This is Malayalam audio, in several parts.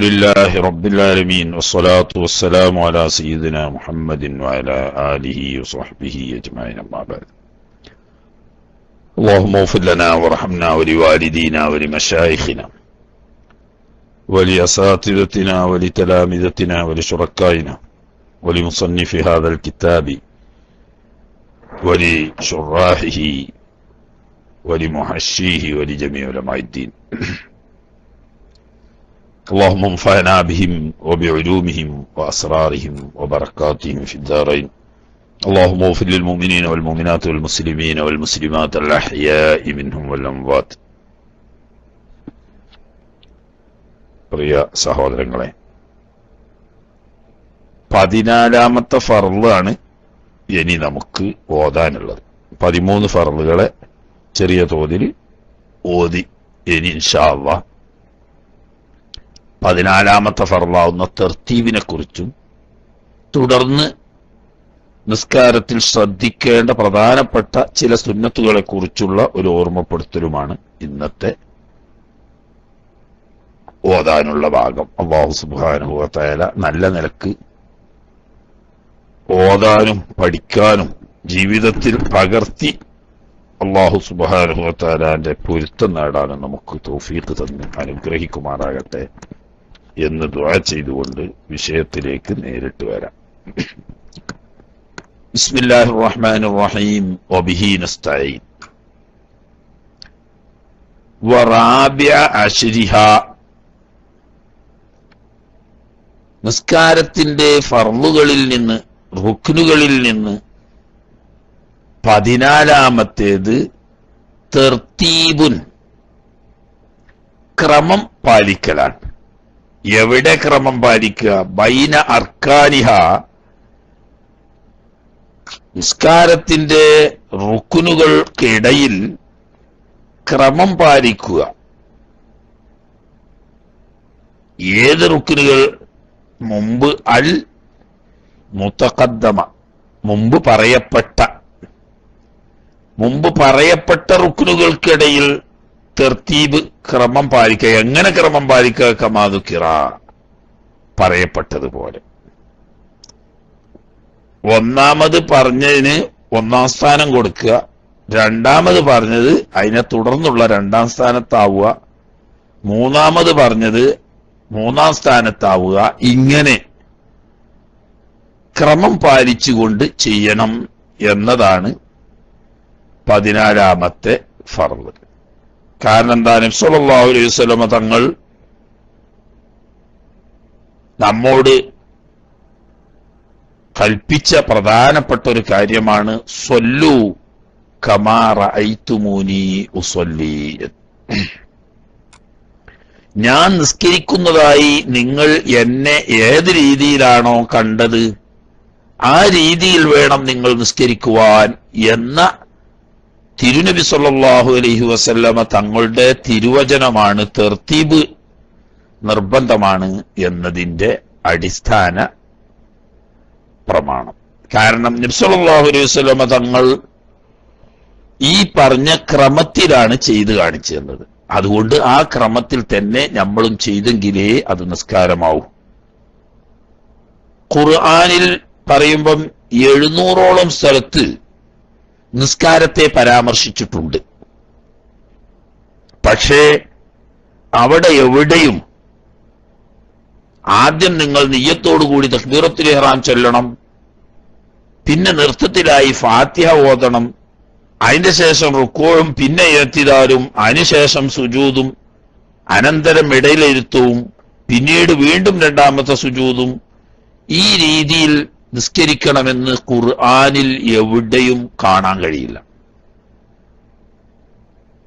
لله رب العالمين والصلاة والسلام على سيدنا محمد وعلى آله وصحبه أجمعين أما بعد. اللهم اغفر لنا وارحمنا ولوالدينا ولمشايخنا ولأساتذتنا ولتلامذتنا ولشركائنا ولمصنف هذا الكتاب ولشراحه ولمحشيه ولجميع علماء الدين. اللهم انفعنا بهم وبعلومهم وأسرارهم وبركاتهم في الدارين. اللهم اغفر للمؤمنين والمؤمنات والمسلمين والمسلمات الأحياء منهم والأموات. പ്രിയ സഹോദരങ്ങളെ, 14ാമത്തെ ഫർളാണ് ഇനി നമുക്ക് ഓതാനുള്ളത്. 13 ഫർളുകളെ ചെറിയ തോതിൽ ഓതി ഇനി ഇൻഷാ അല്ലാഹ് 14ാമത്തെ ഫർളാവുന്ന തർത്തീബിനെ കുറിച്ചും തുടർന്ന് നിസ്കാരത്തിൽ ശ്രദ്ധിക്കേണ്ട പ്രധാനപ്പെട്ട ചില സുന്നത്തുകളെ കുറിച്ചുള്ള ഒരു ഓർമ്മപ്പെടുത്തലുമാണ് ഇന്നത്തെ ഓതാനുള്ള ഭാഗം. അല്ലാഹു സുബ്ഹാനഹു വ തആല നല്ല നിലക്ക് ഓതാനും പഠിക്കാനും ജീവിതത്തിൽ പകർത്തി അല്ലാഹു സുബ്ഹാനഹു വ തആലാന്റെ പൊരുത്തം നേടാനും നമുക്ക് തൗഫീഖ് തന്ന് അനുഗ്രഹിക്കുമാറാകട്ടെ എന്ന് ദുആ ചെയ്തുകൊണ്ട് വിഷയത്തിലേക്ക് നേരിട്ട് വരാം. ബിസ്മില്ലാഹിർ റഹ്മാനിർ റഹീം വബിഹി നസ്തഈൻ. വറാബിഅ അശ്രിഹാ, നിസ്കാരത്തിന്റെ ഫർളുകളിൽ നിന്ന് റുക്നുകളിൽ നിന്ന് 14ാമത്തേത് തർത്തീബുൻ, ക്രമം പാലിക്കലാണ്. എവിടെ ക്രമം പാലിക്കുക? ബൈന അർക്കാനിഹ, നിസ്കാരത്തിന്റെ റുക്നുകൾക്കിടയിൽ ക്രമം പാലിക്കുക. ഏത് റുക്നുകൾ? മുമ്പ് അൽ മുതഖദ്ദമ, മുമ്പ് പറയപ്പെട്ട റുക്നുകൾക്കിടയിൽ തർത്തീബ്, ക്രമം പാലിക്കുക. എങ്ങനെ ക്രമം പാലിക്കുക? കമാദുക്കിറ, പറയപ്പെട്ടതുപോലെ. ഒന്നാമത് പറഞ്ഞതിന് 1ാം സ്ഥാനം കൊടുക്കുക, രണ്ടാമത് പറഞ്ഞത് അതിനെ തുടർന്നുള്ള 2ാം സ്ഥാനത്താവുക, മൂന്നാമത് പറഞ്ഞത് 3ാം സ്ഥാനത്താവുക. ഇങ്ങനെ ക്രമം പാലിച്ചുകൊണ്ട് ചെയ്യണം എന്നതാണ് 14ാമത്തെ ഫർള്. കാരണം എന്താ? നബി സല്ലല്ലാഹു അലൈഹി വസല്ലമ തങ്ങൾ നമ്മോട് കൽപ്പിച്ച പ്രധാനപ്പെട്ട ഒരു കാര്യമാണ് സ്വല്ലു കമാ റഅയ്തുമൂനി ഉസല്ലി. ഞാൻ നിസ്കരിക്കുന്നതായി നിങ്ങൾ എന്നെ ഏത് രീതിയിലാണോ കണ്ടത് ആ രീതിയിൽ വേണം നിങ്ങൾ നിസ്കരിക്കുവാൻ എന്ന തിരുനബി സല്ലല്ലാഹു അലൈഹി വസല്ലമ തങ്ങളുടെ തിരുവചനമാണ് തർത്തീബ് നിർബന്ധമാണ് എന്നതിന്റെ അടിസ്ഥാന പ്രമാണം. കാരണം നബി സല്ലല്ലാഹു അലൈഹി വസല്ലമ തങ്ങൾ ഈ പറഞ്ഞ ക്രമത്തിലാണ് ചെയ്തു കാണിച്ചു തന്നത്. അതുകൊണ്ട് ആ ക്രമത്തിൽ തന്നെ നമ്മളും ചെയ്തെങ്കിലേ അത് നിസ്കാരമാവും. ഖുർആനിൽ പറയുമ്പം 700ഓളം സ്ഥലത്ത് നിസ്കാരത്തെ പരാമർശിച്ചിട്ടുണ്ട്. പക്ഷേ അവിടെ എവിടെയും ആദ്യം നിങ്ങൾ നിയ്യത്തോടുകൂടി തക്ബീറത്തുൽ ഇഹ്റാം ചൊല്ലണം, പിന്നെ നൃത്തത്തിലായി ഫാത്തിഹ ഓതണം, അതിന്റെ ശേഷം റുക്കൂഉം പിന്നെ ഇഅ്തിദാലും അതിനുശേഷം സുജൂദും അനന്തരം ഇടയിലിരുത്തവും പിന്നീട് വീണ്ടും 2ാമത്തെ സുജൂദും, ഈ രീതിയിൽ നിസ്കരിക്കണമെന്ന് ഖുർആനിൽ എവിടെയും കാണാൻ കഴിയില്ല.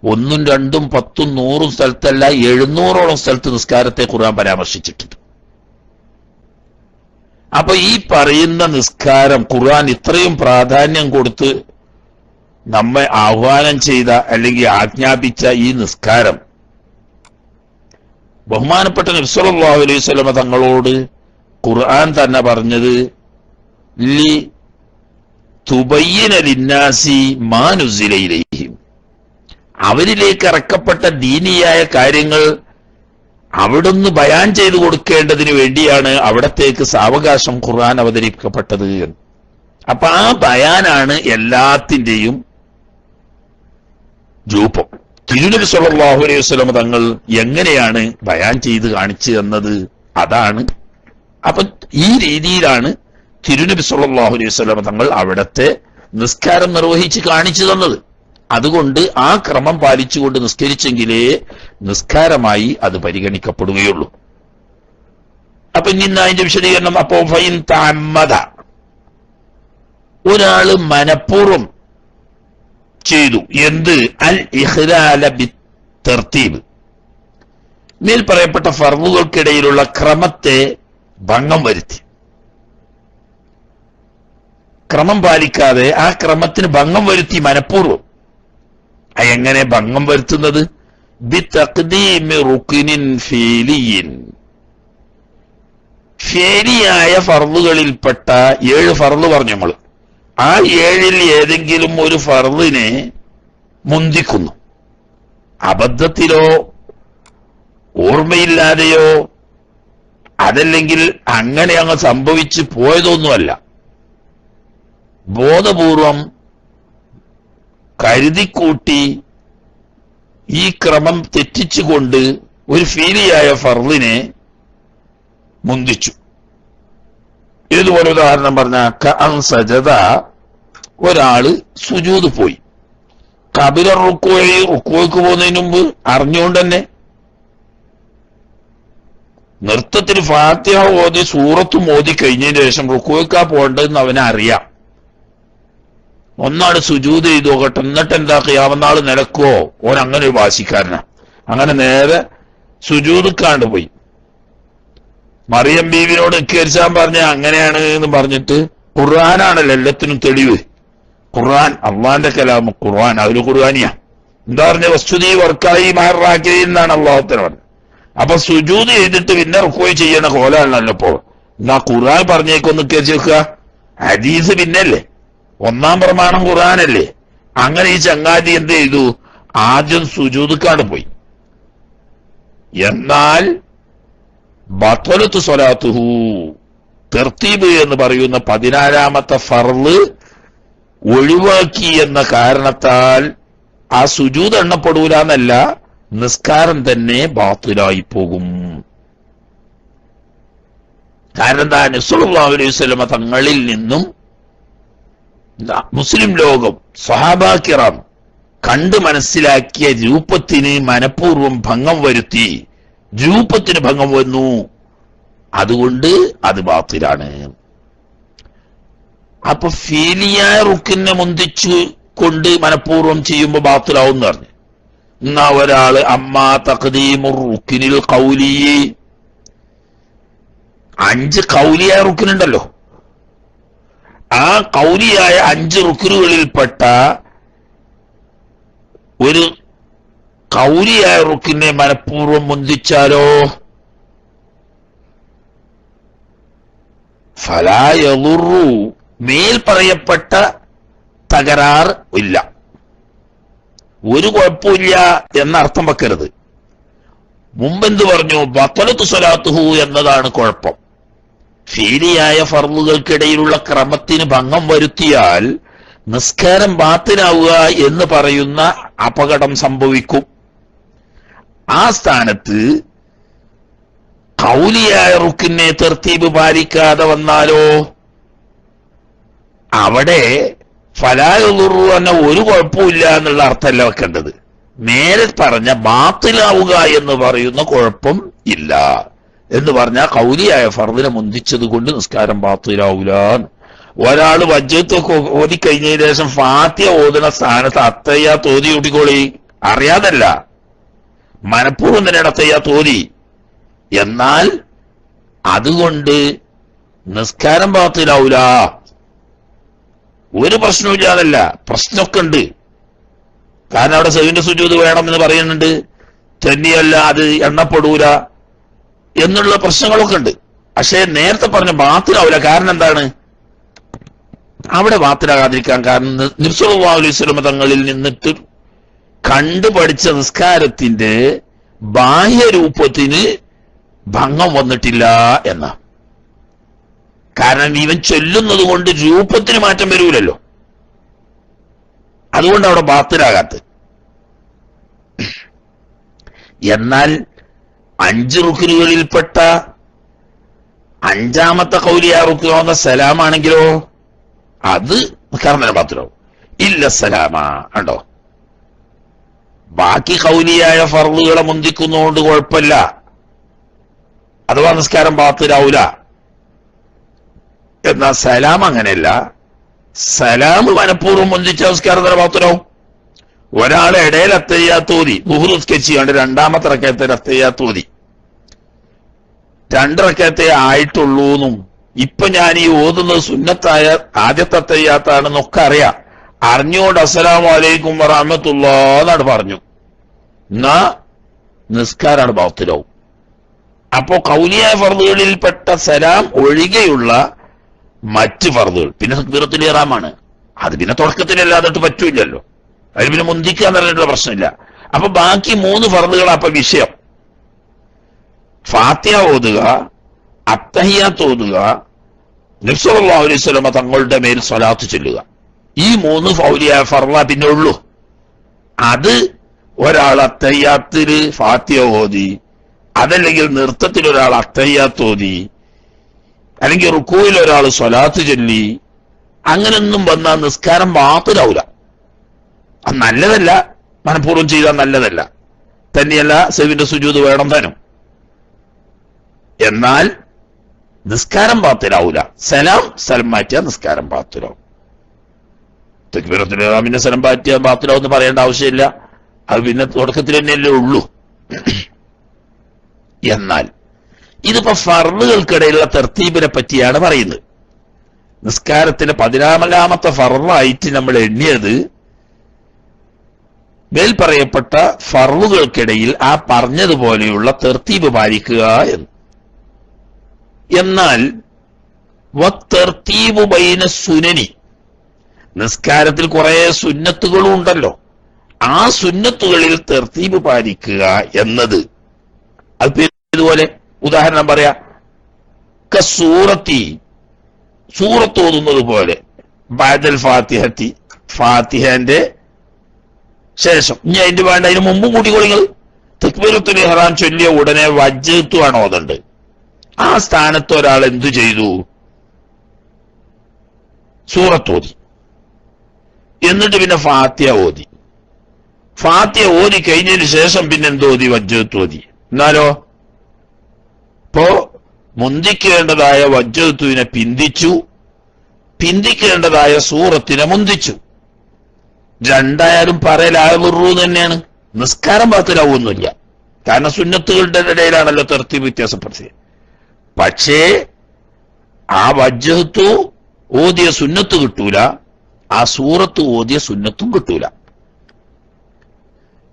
1ഉം 2ഉം 10ഉം 100ഉം സ്ഥലത്തല്ല 700ഓളം സ്ഥലത്ത് നിസ്കാരത്തെ ഖുർആൻ പരാമർശിച്ചിട്ടുണ്ട്. അപ്പൊ ഈ പറയുന്ന നിസ്കാരം ഖുർആൻ ഇത്രയും പ്രാധാന്യം കൊടുത്ത് നമ്മെ ആഹ്വാനം ചെയ്ത അല്ലെങ്കിൽ ആജ്ഞാപിച്ച ഈ നിസ്കാരം ബഹുമാനപ്പെട്ട നബി സല്ലല്ലാഹു അലൈഹി വസല്ലമ തങ്ങളോട് ഖുർആൻ തന്നെ പറഞ്ഞത് ലി തുബയ്യിന ലിന്നാസി മാ നുസില ഇലൈഹിം, അവരിലേക്ക് ഇറക്കപ്പെട്ട ദീനിയായ കാര്യങ്ങൾ അവിടുന്ന് ബയാൻ ചെയ്തു കൊടുക്കേണ്ടതിന് വേണ്ടിയാണ് അവിടത്തേക്ക് സാവകാശം ഖുർആൻ അവതരിപ്പിക്കപ്പെട്ടത്. അപ്പൊ ആ ബയാനാണ് എല്ലാത്തിന്റെയും രൂപം. തിരുനബി സല്ലല്ലാഹു അലൈഹി വസല്ലം തങ്ങൾ എങ്ങനെയാണ് ബയാൻ ചെയ്ത് കാണിച്ചു തന്നത്? അതാണ്. അപ്പൊ ഈ രീതിയിലാണ് തിരുനബി സല്ലല്ലാഹു അലൈഹി വസല്ലം തങ്ങൾ അവിടത്തെ നിസ്കാരം നിർവഹിച്ച് കാണിച്ചു തന്നത്. അതുകൊണ്ട് ആ ക്രമം പാലിച്ചുകൊണ്ട് നിസ്കരിച്ചെങ്കിലേ നിസ്കാരമായി അത് പരിഗണിക്കപ്പെടുകയുള്ളൂ. അപ്പൊ ഇനി അതിന്റെ വിശദീകരണം. അപ്പോ ഫൈൻ തഅമ്മദ, ഒരാള് മനഃപൂർവ്വം ചെയ്തു എന്ത്? അൽ ഇഖ്ലാല ബിത്തർതീബ്, മേൽ പറയപ്പെട്ട ഫർളുകൾക്കിടയിലുള്ള ക്രമത്തെ ഭംഗം വരുത്തി, ക്രമം പാലിക്കാതെ ആ ക്രമത്തിന് ഭംഗം വരുത്തി മനഃപൂർവ്വം. എങ്ങനെ ഭംഗം വരുത്തുന്നത്? ബിതഖ്ദീമി റുക്നിൻ ഫീലിയിൻ, ഫേലിയായ ഫർളുകളിൽപ്പെട്ട 7 ഫർള് പറഞ്ഞു നമ്മൾ. ആ 7-ൽ ഏതെങ്കിലും ഒരു ഫർളിനെ മുന്തിക്കുന്നു. അബദ്ധത്തിലോ ഓർമ്മയില്ലാതെയോ അതല്ലെങ്കിൽ അങ്ങനെ അങ്ങ് സംഭവിച്ചു പോയതൊന്നുമല്ല, ബോധപൂർവം കരുതിക്കൂട്ടി ഈ ക്രമം തെറ്റിച്ചുകൊണ്ട് ഒരു ഫീലിയായ ഫർളിനെ മുന്തിച്ചു. ഇതുപോലെ ഉദാഹരണം പറഞ്ഞ കഅൻ സജദ, ഒരാള് സുജൂദ് പോയി. ഖബല റുക്കൂഇ, റുക്കൂക്ക് പോകുന്നതിന് മുമ്പ് അറിഞ്ഞുകൊണ്ട് തന്നെ നൃത്തത്തിൽ ഫാത്തിഹ ഓതി സൂറത്തും ഓതി കഴിഞ്ഞതിന് ശേഷം റുക്കൂക്കാ പോകേണ്ടതെന്ന് അവനെ അറിയാം. ഒന്നാട് സുജൂദ് ചെയ്തു നോക്കട്ടെ, എന്നിട്ട് എന്താ ഖിയാമത്ത് നിലക്കുവോ? ഓൻ അങ്ങനെ ഒരു വാശിക്കാരനാ. അങ്ങനെ നേരെ സുജൂദുക്കാണ്ട് പോയി. മറിയം ബീവിനോട് നിസ്കരിച്ചാൻ പറഞ്ഞ അങ്ങനെയാണ് എന്ന് പറഞ്ഞിട്ട്, ഖുർആനാണല്ലോ എല്ലാത്തിനും തെളിവ്. ഖുർആൻ അള്ളാന്റെ കലാമ്, ഖുർആൻ അതില് ഖുർആനിയാ. എന്താ പറഞ്ഞ? വസ്തുതി വർക്കായി മഹറാക്കി എന്നാണ് അള്ളാഹുത്തല പറഞ്ഞത്. അപ്പൊ സുജൂദ് ചെയ്തിട്ട് പിന്നെ റുക്കോയ് ചെയ്യണ കോലാണല്ലോ ഇപ്പോ. എന്നാ ഖുർആൻ പറഞ്ഞേക്കൊന്ന് നിസ്കരിച്ച് വെക്കുക, ഹദീസ് പിന്നല്ലേ, ഒന്നാം പ്രമാണം ഖുർആനല്ലേ. അങ്ങനെ ഈ ചങ്ങാതി എന്ത് ചെയ്തു? ആദ്യം സുജൂദുക്കാണ്ട് പോയി. എന്നാൽ ബത്വലത്തു സ്വലാത്തുഹു, തർത്തീബ് എന്ന് പറയുന്ന 14-ാമത്തെ ഫർള് ഒഴിവാക്കി എന്ന കാരണത്താൽ ആ സുജൂദ് എണ്ണപ്പെടൂല എന്നല്ല, നിസ്കാരം തന്നെ ബാത്തിലായി പോകും. കാരണം എന്താ? നബി സല്ലല്ലാഹു അലൈഹി വസല്ലം തങ്ങളിൽ നിന്നും മുസ്ലിം ലോകം, സ്വഹാബാ കിറാം കണ്ട് മനസ്സിലാക്കിയ രൂപത്തിന് മനഃപൂർവ്വം ഭംഗം വരുത്തി, രൂപത്തിന് ഭംഗം വന്നു, അതുകൊണ്ട് അത് ബാത്തിലാണ്. അപ്പൊ ഫീലിയായ റുക്കിനെ മുന്തിച്ചു കൊണ്ട് മനഃപൂർവ്വം ചെയ്യുമ്പോ ബാത്തിലാവും എന്ന് പറഞ്ഞു. എന്നാ ഒരാള് അമ്മാ തഖ്ദീമുർ റുക്കിനിൽ ഖൗലി, 5 ഖൗലിയായ റുക്കിനുണ്ടല്ലോ, ആ ഖൗലിയായ 5 റുക്കിനുകളിൽപ്പെട്ട ഒരു ഖൗലിയായ റുക്കിനെ മനഃപൂർവ്വം മുന്തിച്ചാലോ? ഫലാ യദുറു, മേൽ പറയപ്പെട്ട തകരാർ ഇല്ല, ഒരു കുഴപ്പമില്ല എന്നർത്ഥം വെക്കരുത്. മുമ്പെന്ത് പറഞ്ഞു? ബത്വലത്തു സ്വലാത്തുഹു എന്നതാണ് കുഴപ്പം. ഫീലിയായ ഫർളുകൾക്കിടയിലുള്ള ക്രമത്തിന് ഭംഗം വരുത്തിയാൽ നിസ്കാരം ബാത്തിലാവുക എന്ന് പറയുന്ന അപകടം സംഭവിക്കും. ആ സ്ഥാനത്ത് ഖൗലിയായ റുക്കിനെ തർത്തീബ് പാലിക്കാതെ വന്നാലോ? അവിടെ ഫലായുറുറു എന്ന ഒരു കുഴപ്പമില്ല എന്നുള്ള അർത്ഥമല്ല വെക്കേണ്ടത്. നേരെ പറഞ്ഞ ബാത്തിലാവുക എന്ന് പറയുന്ന കുഴപ്പം ഇല്ല എന്ന് പറഞ്ഞാൽ ഖൗലിയായ ഫർദിനെ മുന്തിച്ചത് കൊണ്ട് നിസ്കാരം ബാത്തിലാവൂല. ഒരാള് വജ്ജത്തൊക്കെ ഓതിക്കഴിഞ്ഞതിന് ശേഷം ഫാത്തിഹ ഓതുന്ന സ്ഥാനത്ത് അത്തയ്യാ തോതി കൂട്ടിക്കോളി, അറിയാതല്ല, മനഃപൂർവ്വം തന്നെ അത്തയ്യാ തോതി. എന്നാൽ അതുകൊണ്ട് നിസ്കാരം ബാത്തിലാവൂല, ഒരു പ്രശ്നമില്ലാതല്ല. പ്രശ്നമൊക്കെ ഉണ്ട്. കാരണം അവിടെ സഹീന്റെ സുജൂദ് വേണം എന്ന് പറയുന്നുണ്ട്, തന്നെയല്ല അത് എണ്ണപ്പെടൂല എന്നുള്ള പ്രശ്നങ്ങളൊക്കെ ഉണ്ട്. പക്ഷെ നേരത്തെ പറഞ്ഞ ബാത്തിലാവൂല. കാരണം എന്താണ്? അവിടെ ബാത്തിലാകാതിരിക്കാൻ കാരണം നബി സല്ലല്ലാഹു അലൈഹി വസല്ലം തങ്ങളിൽ നിന്നിട്ട് കണ്ടുപഠിച്ച നിസ്കാരത്തിന്റെ ബാഹ്യരൂപത്തിന് ഭംഗം വന്നിട്ടില്ല എന്ന. കാരണം ഇവൻ ചൊല്ലുന്നത് കൊണ്ട് രൂപത്തിന് മാറ്റം വരൂലല്ലോ, അതുകൊണ്ട് അവിടെ ബാത്തിലാകാത്ത. എന്നാൽ 5 റുക്നുകളിൽപ്പെട്ട 5ാമത്തെ ഖൗലിയ റുക്നാവുന്ന സലാമാണെങ്കിലോ അത് നിസ്കാരം ബാത്തിലാവും. ഇല്ല സലാമ ഉണ്ടോ, ബാക്കി ഖൗലിയായ ഫർളുകളെ മുന്തിക്കുന്നതുകൊണ്ട് കുഴപ്പമില്ല, അഥവാ നിസ്കാരം ബാത്തിലാവൂല. എന്നാൽ സലാം അങ്ങനെയല്ല. സലാം മനഃപൂർവ്വം മുന്തിച്ച നിസ്കാരം തന്നെ ബാത്തിലാവും. ഒരാളെ ഇടയിൽ അത്തയ്യാത്തോതി ദുഹ്ർ നിസ്കരിച്ചുകൊണ്ട് 2ാമത്തെ റക്കഅത്തിൽ അത്തയ്യാത്തോതി 2 റക്കഅത്തേ ആയിട്ടുള്ളൂന്നും ഇപ്പൊ ഞാൻ ഈ ഓതുന്നത് സുന്നത്തായ ആദ്യത്തെ അത്തയ്യാത്താണെന്നൊക്കെ അറിയാം, അറിഞ്ഞുകൊണ്ട് അസ്സലാമു അലൈക്കും വറഹ്മത്തുള്ളാഹി എന്നാണ് പറഞ്ഞു, എന്നാ നിസ്കാരാണ് ബാത്തിലാവും. അപ്പോ ഖൗലിയായ ഫർളുകളിൽപ്പെട്ട സലാം ഒഴികെയുള്ള മറ്റ് ഫർളുകൾ പിന്നെ തക്ബീറത്തുൽ ഇഹ്റാമാണ്, അത് പിന്നെ തുടക്കത്തിലല്ലാതെ പറ്റൂല്ലല്ലോ, അതിൽ പിന്നെ മുന്തിക്കുക എന്ന് പറഞ്ഞിട്ടുള്ള പ്രശ്നമില്ല. അപ്പൊ ബാക്കി 3 ഫർളുകളാ അപ്പൊ വിഷയം. ഫാത്തിഹ ഓതുക, അത്തഹിയ്യാത്ത് ഓതുക, നബി സല്ലല്ലാഹു അലൈഹി വസല്ലം തങ്ങളുടെ മേൽ സ്വലാത്ത് ചൊല്ലുക. ഈ 3 ഖൗലിയായ ഫർള പിന്നെ ഉള്ളൂ. അത് ഒരാൾ അത്തഹിയ്യാത്തിൽ ഫാത്തിഹ ഓതി, അതല്ലെങ്കിൽ നൃത്തത്തിൽ ഒരാൾ അത്തഹിയ്യാത്ത് ഓതി, അല്ലെങ്കിൽ റുക്കൂയിൽ ഒരാൾ സ്വലാത്ത് ചൊല്ലി, അങ്ങനൊന്നും വന്നാൽ നിസ്കാരം ബാത്തിലാവൂല. അത് നല്ലതല്ല, മനഃപൂർവ്വം ചെയ്താൽ നല്ലതല്ല, തന്നെയല്ല സഹ്വിന്റെ സുജൂദ് വേണം താനും. എന്നാൽ നിസ്കാരം ബാത്തിലാവൂല. സലാം മാറ്റിയ നിസ്കാരം ബാത്തിലാവും. തക്ബീറത്തുൽ ഇഹ്റാമിന്റെ സലാം മാറ്റിയ ബാത്തിലാവും എന്ന് പറയേണ്ട ആവശ്യമില്ല, അത് പിന്നെ തുടക്കത്തിൽ തന്നെയല്ലേ ഉള്ളൂ. എന്നാൽ ഇതിപ്പോ ഫർളുകൾക്കിടയിലുള്ള തർത്തീബിനെ പറ്റിയാണ് പറയുന്നത്. നിസ്കാരത്തിന്റെ 14ാമത്തെ ഫർളായിട്ട് നമ്മൾ എണ്ണിയത് മേൽ പറയപ്പെട്ട ഫർളുകൾക്കിടയിൽ ആ പറഞ്ഞതുപോലെയുള്ള തർത്തീബ് പാലിക്കുക എന്ന്. എന്നാൽ വത്തർത്തീബു ബൈന സുനനി, നിസ്കാരത്തിൽ കുറെ സുന്നത്തുകളും ഉണ്ടല്ലോ, ആ സുന്നത്തുകളിൽ തർത്തീബ് പാലിക്കുക എന്നത് അത് ഇതുപോലെ ഉദാഹരണം പറയാ, കസൂറത്തി, സൂറത്ത് ഓതുന്നത് പോലെ, ബഅദൽ ഫാത്തിഹത്തി, ഫാത്തിഹന്റെ ശേഷം. ഇനി അതിന്റെ വേണ്ട, അതിന് മുമ്പും കൂട്ടിക്കൊള്ളിങ്ങൾ തക്ബീറത്തുൽ ഇഹ്റാം ചൊല്ലിയ ഉടനെ വജ്ജത്തു ആണ് ഓതണ്ട്. ആ സ്ഥാനത്ത് ഒരാൾ എന്തു ചെയ്തു? സൂറത്ത് ഓതി, എന്നിട്ട് പിന്നെ ഫാത്തിഹ ഓതി. ഫാത്തിഹ ഓതി കഴിഞ്ഞതിന് ശേഷം പിന്നെ എന്തോതി? വജ്ജത്തു ഓതി. എന്നാലോ ഇപ്പോ മുന്തിക്കേണ്ടതായ വജ്ജത്തുവിനെ പിന്തിച്ചു, പിന്തിക്കേണ്ടതായ സൂറത്തിനെ മുന്തിച്ചു. രണ്ടായാലും പറയലാവുറു തന്നെയാണ്, നിസ്കാരം ബാത്തിലാവൊന്നുമില്ല. കാരണം സുന്നത്തുകളുടെ ഇടയിലാണല്ലോ തർത്തീബ് വ്യത്യാസപ്പെടുത്തിയത്. പക്ഷേ ആ വജ്ജത്തു ഓതിയ സുന്നത്ത് കിട്ടൂല, ആ സൂറത്ത് ഓതിയ സുന്നത്തും കിട്ടൂല.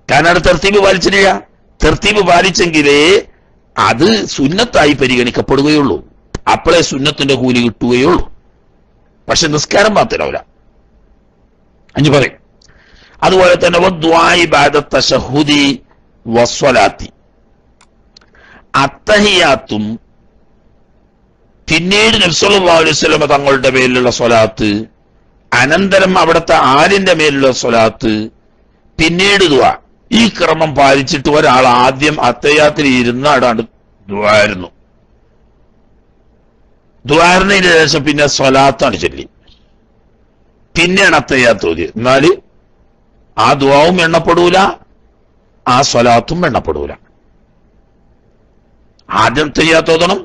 കാരണം അവിടെ തർത്തീബ് പാലിച്ചില്ല. തർത്തീബ് പാലിച്ചെങ്കിലേ അത് സുന്നത്തായി പരിഗണിക്കപ്പെടുകയുള്ളൂ, അപ്പോഴേ സുന്നത്തിന്റെ കൂലി കിട്ടുകയുള്ളൂ. പക്ഷെ നിസ്കാരം ബാത്തിലാവൂല. അഞ്ചു പറയും. അതുപോലെ തന്നെ വദ്ദുആഇ ബഅദ തശഹുദി വസ്സലാത്തി, അത്തഹിയാത്തും പിന്നീട് നബി സല്ലല്ലാഹു അലൈഹി വസല്ലം തങ്ങളുടെ മേലുള്ള സ്വലാത്ത്, അനന്തരം അവിടുത്തെ ആലിന്റെ മേലുള്ള സ്വലാത്ത്, പിന്നീട് ദുആ, ഈ ക്രമം പാലിച്ചിട്ട് ഒരാൾ ആദ്യം അത്തഹിയാത്തിൽ ഇരുന്നാണ് ദുആയിരുന്നു. ദുആറിനതിന് ശേഷം പിന്നെ സ്വലാത്താണ് ചൊല്ലി, പിന്നെയാണ് അത്തഹിയാത്ത് ഓതിയത്. എന്നാല് ആ ദുആവും എണ്ണപ്പെടൂല, ആ സ്വലാത്തും എണ്ണപ്പെടൂല. ആദ്യം തയ്യാത്ത് ഓതണം,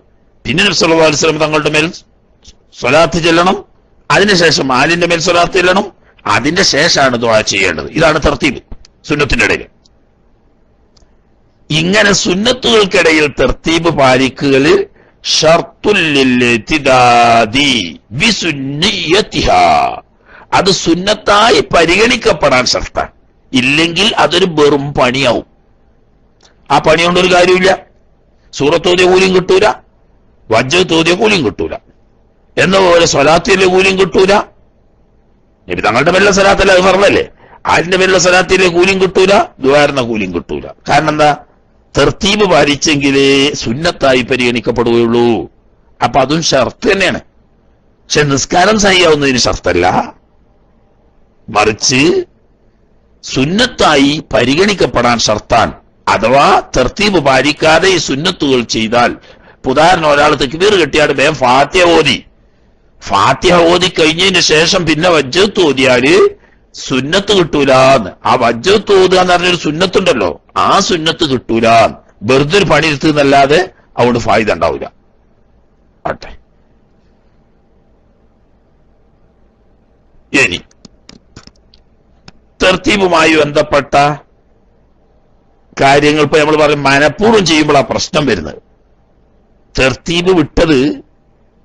പിന്നെ നബി സല്ലല്ലാഹു അലൈഹി വസല്ലം തങ്ങളുടെ മേൽ സ്വലാത്ത് ചെല്ലണം, അതിനുശേഷം ആലിന്റെ മേൽ സ്വലാത്ത് ചെല്ലണം, അതിന്റെ ശേഷമാണ് ദുആ ചെയ്യേണ്ടത്. ഇതാണ് തർത്തീബ് സുന്നത്തിന്റെ ഇടയിൽ. ഇങ്ങനെ സുന്നത്തുകൾക്കിടയിൽ തർത്തീബ് പാലിക്കലിൽ ഷർത്തുൽ ലിൽഇതിദാദി ബിസുന്നിയതിഹാ, അത് സുന്നത്തായി പരിഗണിക്കപ്പെടാൻ ഷർത്താണ്. ഇല്ലെങ്കിൽ അതൊരു വെറും പണിയാവും. ആ പണി കൊണ്ടൊരു കാര്യമില്ല. സൂറത്തോതിയ കൂലിയും കിട്ടൂല, വജ്ജത്തോതിയ കൂലിയും കിട്ടൂല, എന്നപോലെ സ്വലാത്തിന്റെ കൂലിയും കിട്ടൂല. നബി തങ്ങളുടെ മേലുള്ള സ്വലാത്തല്ല, അത് ഫർളല്ലേ. ആരിന്റെ മേലുള്ള സ്വലാത്തിന്റെ കൂലിയും കിട്ടൂല, ദുആറിന്റെ കൂലിയും കിട്ടൂല. കാരണം എന്താ? തർത്തീബ് പാലിച്ചെങ്കിലേ സുന്നത്തായി പരിഗണിക്കപ്പെടുകയുള്ളൂ. അപ്പൊ അതും ഷർത്ത് തന്നെയാണ്. പക്ഷെ നിസ്കാരം സഹിയാവുന്നതിന് ഷർത്തല്ല, മറിച്ച് സുന്നത്തായി പരിഗണിക്കപ്പെടാൻ ഷർത്താണ്. അഥവാ തർത്തീബ് പാലിക്കാതെ ഈ സുന്നത്തുകൾ ചെയ്താൽ, ഉദാഹരണം ഒരാൾ തക്ബീർ കെട്ടിയാട് വേഗം ഫാത്തിഹ ഓതി കഴിഞ്ഞതിന് ശേഷം പിന്നെ വജ്ജത്ത് ഓതിയാല് സുന്നത്ത് കിട്ടൂലെന്ന്. ആ വജ്ജത്ത് ഓതുക എന്ന് പറഞ്ഞൊരു സുന്നത്തുണ്ടല്ലോ, ആ സുന്നത്ത് കിട്ടൂലെന്ന്. വെറുതെ ഒരു പണി എടുത്തുന്നല്ലാതെ അതുകൊണ്ട് ഫായിദ ഉണ്ടാവില്ല. ആട്ടെ, ഇനി തർത്തീബുമായി ബന്ധപ്പെട്ട കാര്യങ്ങൾ ഇപ്പൊ നമ്മൾ പറയും മനഃപൂർവ്വം ചെയ്യുമ്പോൾ ആ പ്രശ്നം വരുന്നത്.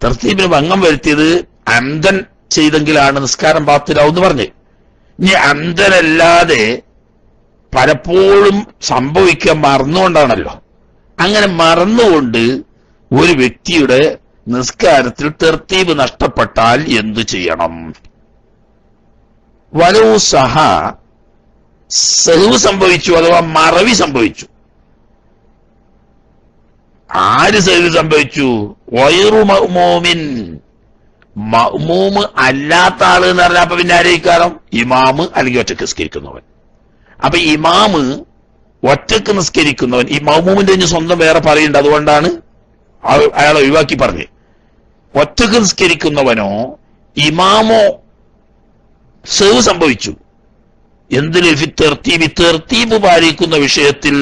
തർത്തീബിന് ഭംഗം വരുത്തിയത് അന്തൻ ചെയ്തെങ്കിലാണ് നിസ്കാരം ബാത്തിലാവെന്ന് പറഞ്ഞ്. ഇനി അന്തനല്ലാതെ പലപ്പോഴും സംഭവിക്കാൻ മറന്നുകൊണ്ടാണല്ലോ. അങ്ങനെ മറന്നുകൊണ്ട് ഒരു വ്യക്തിയുടെ നിസ്കാരത്തിൽ തർത്തീബ് നഷ്ടപ്പെട്ടാൽ എന്തു ചെയ്യണം? വലവു സഹവ് സംഭവിച്ചു, അഥവാ മറവി സംഭവിച്ചു. ആര് സഹവ് സംഭവിച്ചു? വൈറു മഅ്മൂമിൻ, മഅ്മൂമ് അല്ലാത്ത ആള് എന്ന് പറഞ്ഞാൽ അപ്പൊ പിന്നെ ആരേക്കാരം? ഇമാമ് അല്ലെങ്കിൽ ഒറ്റക്ക് നിസ്കരിക്കുന്നവൻ. അപ്പൊ ഇമാമ് ഒറ്റക്ക് നിസ്കരിക്കുന്നവൻ, ഈ മഅ്മൂമിന്റെ സ്വന്തം വേറെ പറയുന്നുണ്ട്, അതുകൊണ്ടാണ് അയാളെ ഒഴിവാക്കി പറഞ്ഞ്. ഒറ്റക്ക് നിസ്കരിക്കുന്നവനോ ഇമാമോ സഹവ് സംഭവിച്ചു. എന്തിന്? തർത്തീബ് പാലിക്കുന്ന വിഷയത്തിൽ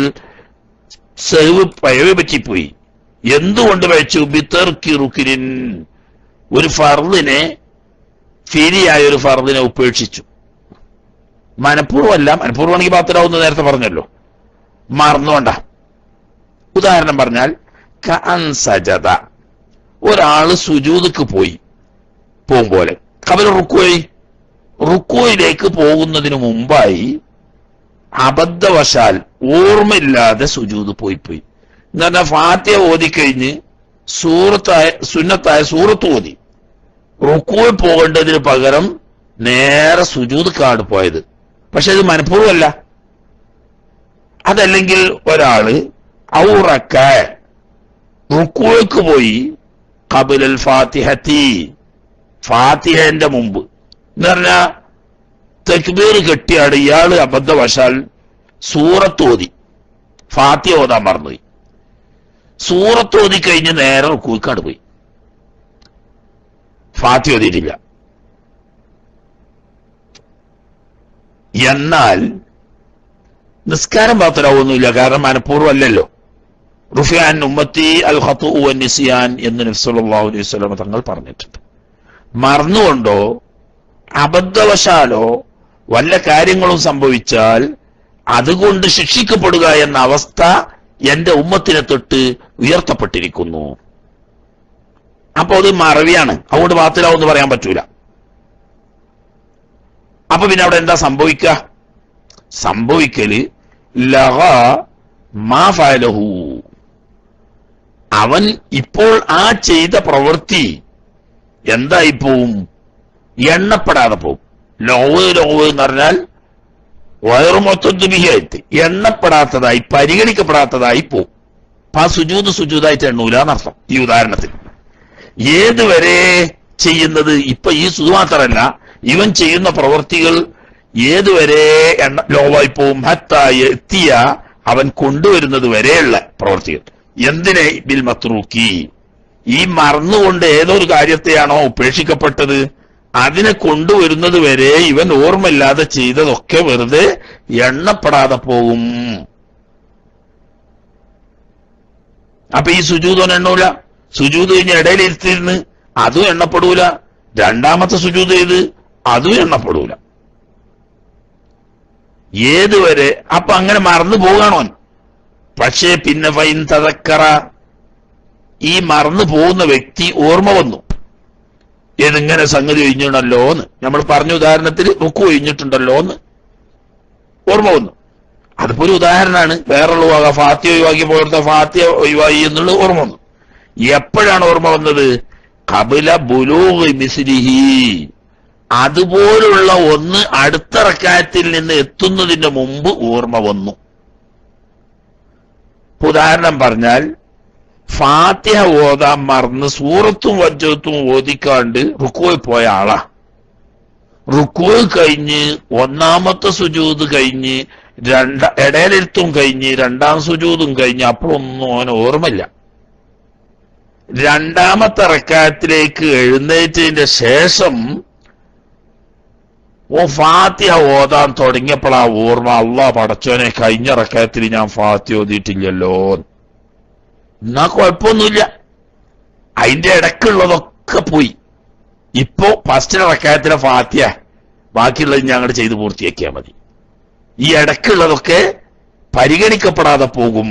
സഹവ് പഴവ പറ്റിപ്പോയി. എന്തുകൊണ്ട് വെച്ചു? ബിതർക്കി റുക്നിൻ, ഒരു ഫർദിനെ, ഫീലിയായ ഒരു ഫർദിനെ ഉപേക്ഷിച്ചു. മനഃപൂർവ്വമല്ല, മനഃപൂർവ്വമാണെങ്കിൽ ബാത്തിലാവുന്ന നേരത്തെ പറഞ്ഞല്ലോ, മറന്നുകൊണ്ട. ഉദാഹരണം പറഞ്ഞാൽ കഅൻ സജദ, ഒരാള് സുജൂദക്ക് പോകുമ്പോലെ ഖബല റുക്കോയിലേക്ക് പോകുന്നതിന് മുമ്പായി അബദ്ധവശാൽ ഓർമ്മയില്ലാതെ സുജൂദ് പോയി എന്ന് പറഞ്ഞാൽ ഫാത്തിഹ ഓതിക്കഴിഞ്ഞ് സുന്നത്തായ സൂറത്ത് ഓതി റുക്കോയിൽ പോകേണ്ടതിന് പകരം നേരെ സുജൂദ് കാട് പോയത്. പക്ഷെ ഇത് മനഃപൂർവ്വമല്ല. അതല്ലെങ്കിൽ ഒരാള് ഔറക്ക റുക്കോയ്ക്ക് പോയി ഖബലൽ ഫാത്തിഹത്തി, ഫാത്തിഹന്റെ മുമ്പ് എന്ന് പറഞ്ഞാ തക്ബീർ കെട്ടിയാണ് ഇയാള് അബദ്ധവശാൽ സൂറത്ത് ഓതി, ഫാത്തിഹ ഓതാൻ മറന്നുപോയി. സൂറത്ത് ഓതി കഴിഞ്ഞ് നേരെ റുക്കൂക്കാട് പോയി, ഫാത്തിഹ ഓതിയിട്ടില്ല. എന്നാൽ നിസ്കാരം ബാത്തിലാവൊന്നുമില്ല, കാരണം മനഃപൂർവ്വം അല്ലല്ലോ. റുഫിയാൻ ഉമ്മത്തി അൽ ഖത്ഉ വൻ നിസ്യാൻ എന്ന് നബി സല്ലല്ലാഹു അലൈഹി വസല്ലം തങ്ങൾ പറഞ്ഞിട്ടുണ്ട്. മറന്നുകൊണ്ടോ അബദ്ധവശാലോ വല്ല കാര്യങ്ങളും സംഭവിച്ചാൽ അതുകൊണ്ട് ശിക്ഷിക്കപ്പെടുക എന്ന അവസ്ഥ എന്റെ ഉമ്മത്തിനെ തൊട്ട് ഉയർത്തപ്പെട്ടിരിക്കുന്നു. അപ്പൊ അത് മറവിയാണ്, അതുകൊണ്ട് ബാത്തിലാവെന്ന് പറയാൻ പറ്റൂല. അപ്പൊ പിന്നെ അവിടെ എന്താ സംഭവിക്കല് ലഗ മാ ഫഅലഹു, അവൻ ഇപ്പോൾ ആ ചെയ്ത പ്രവൃത്തി എന്തായിപ്പോവും? എണ്ണപ്പെടാതെ പോവും. ലോവ് എന്ന് പറഞ്ഞാൽ വയറുമൊത്തബിഹിയായിട്ട് എണ്ണപ്പെടാത്തതായി, പരിഗണിക്കപ്പെടാത്തതായി പോവും. അപ്പൊ ആ സുജൂദായിട്ട് എണ്ണൂല എന്നർത്ഥം. ഈ ഉദാഹരണത്തിൽ ഏതുവരെ ചെയ്യുന്നത്? ഇപ്പൊ ഈ സുജൂദ് മാത്രമല്ല, ഇവൻ ചെയ്യുന്ന പ്രവൃത്തികൾ ഏതുവരെ ലോവായി പോവും? ഹത്താ എത്തിയ, അവൻ കൊണ്ടുവരുന്നത് വരെയുള്ള പ്രവൃത്തികൾ. എന്തിനെ? ബിൽ മത്രൂക്കി, ഈ മറന്നുകൊണ്ട് ഏതൊരു കാര്യത്തെയാണോ ഉപേക്ഷിക്കപ്പെട്ടത് അതിനെ കൊണ്ടുവരുന്നത് വരെ ഇവൻ ഓർമ്മയില്ലാതെ ചെയ്തതൊക്കെ വെറുതെ എണ്ണപ്പെടാതെ പോകും. അപ്പൊ ഈ സുജൂദ് എണ്ണൂല. സുജൂദ് കഴിഞ്ഞ് ഇടയിലിരുത്തിരുന്ന് അതും എണ്ണപ്പെടൂല. രണ്ടാമത്തെ സുജൂദ് ചെയ്ത് അതും എണ്ണപ്പെടൂല. ഏതുവരെ? അപ്പൊ അങ്ങനെ മറന്നു പോകാണോ? പക്ഷേ പിന്നെ ഫൈൻ തദക്കറ, ഈ മറന്നു പോകുന്ന വ്യക്തി ഓർമ്മ വന്നു, ഇതിങ്ങനെ സംഗതി ഒഴിഞ്ഞിടല്ലോ എന്ന് നമ്മൾ പറഞ്ഞ ഉദാഹരണത്തിൽ റുക്കു ഒഴിഞ്ഞിട്ടുണ്ടല്ലോ എന്ന് ഓർമ്മ വന്നു. അതിപ്പോ ഒരു ഉദാഹരണമാണ്. വേറുള്ള ഫാത്തിഹ ഒഴിവാക്കി പോലത്തെ ഫാത്തിഹ ഒഴിവായി എന്നുള്ള ഓർമ്മ വന്നു. എപ്പോഴാണ് ഓർമ്മ വന്നത്? ഖബല ബുലൂഗി മിസ്ലിഹി, അതുപോലുള്ള ഒന്ന് അടുത്ത റക്അത്തിൽ നിന്ന് എത്തുന്നതിന് മുമ്പ് ഓർമ്മ വന്നു. ഉദാഹരണം പറഞ്ഞാൽ ഫാത്തിഹ ഓതാൻ മറന്ന് സൂറത്തും വജ്ജത്തും ഓതിക്കാണ്ട് റുക്കോയിൽ പോയ ആളാ. റുക്കോയ് കഴിഞ്ഞ് ഒന്നാമത്തെ സുജൂദ് കഴിഞ്ഞ് ഇടയിലെഴുത്തും കഴിഞ്ഞ് രണ്ടാം സുജൂദും കഴിഞ്ഞ് അപ്പോഴൊന്നും അവന് ഓർമ്മയില്ല. രണ്ടാമത്തെ റക്അത്തിലേക്ക് എഴുന്നേറ്റതിന്റെ ശേഷം ഫാത്തിഹ ഓതാൻ തുടങ്ങിയപ്പോഴാ ഓർമ്മ, അള്ളാഹ് പടച്ചോനെ കഴിഞ്ഞ റക്അത്തിൽ ഞാൻ ഫാത്തിഹ ഓതിയിട്ടില്ലല്ലോ. എന്നാ കുഴപ്പമൊന്നുമില്ല, അതിന്റെ ഇടക്കുള്ളതൊക്കെ പോയി. ഇപ്പോ ഫസ്റ്റ് റക്അത്തിലെ ഫാത്തിഹ ബാക്കിയുള്ളത് ഞാൻ അങ്ങോട്ട് ചെയ്ത് പൂർത്തിയാക്കിയാൽ മതി. ഈ ഇടക്കുള്ളതൊക്കെ പരിഗണിക്കപ്പെടാതെ പോകും.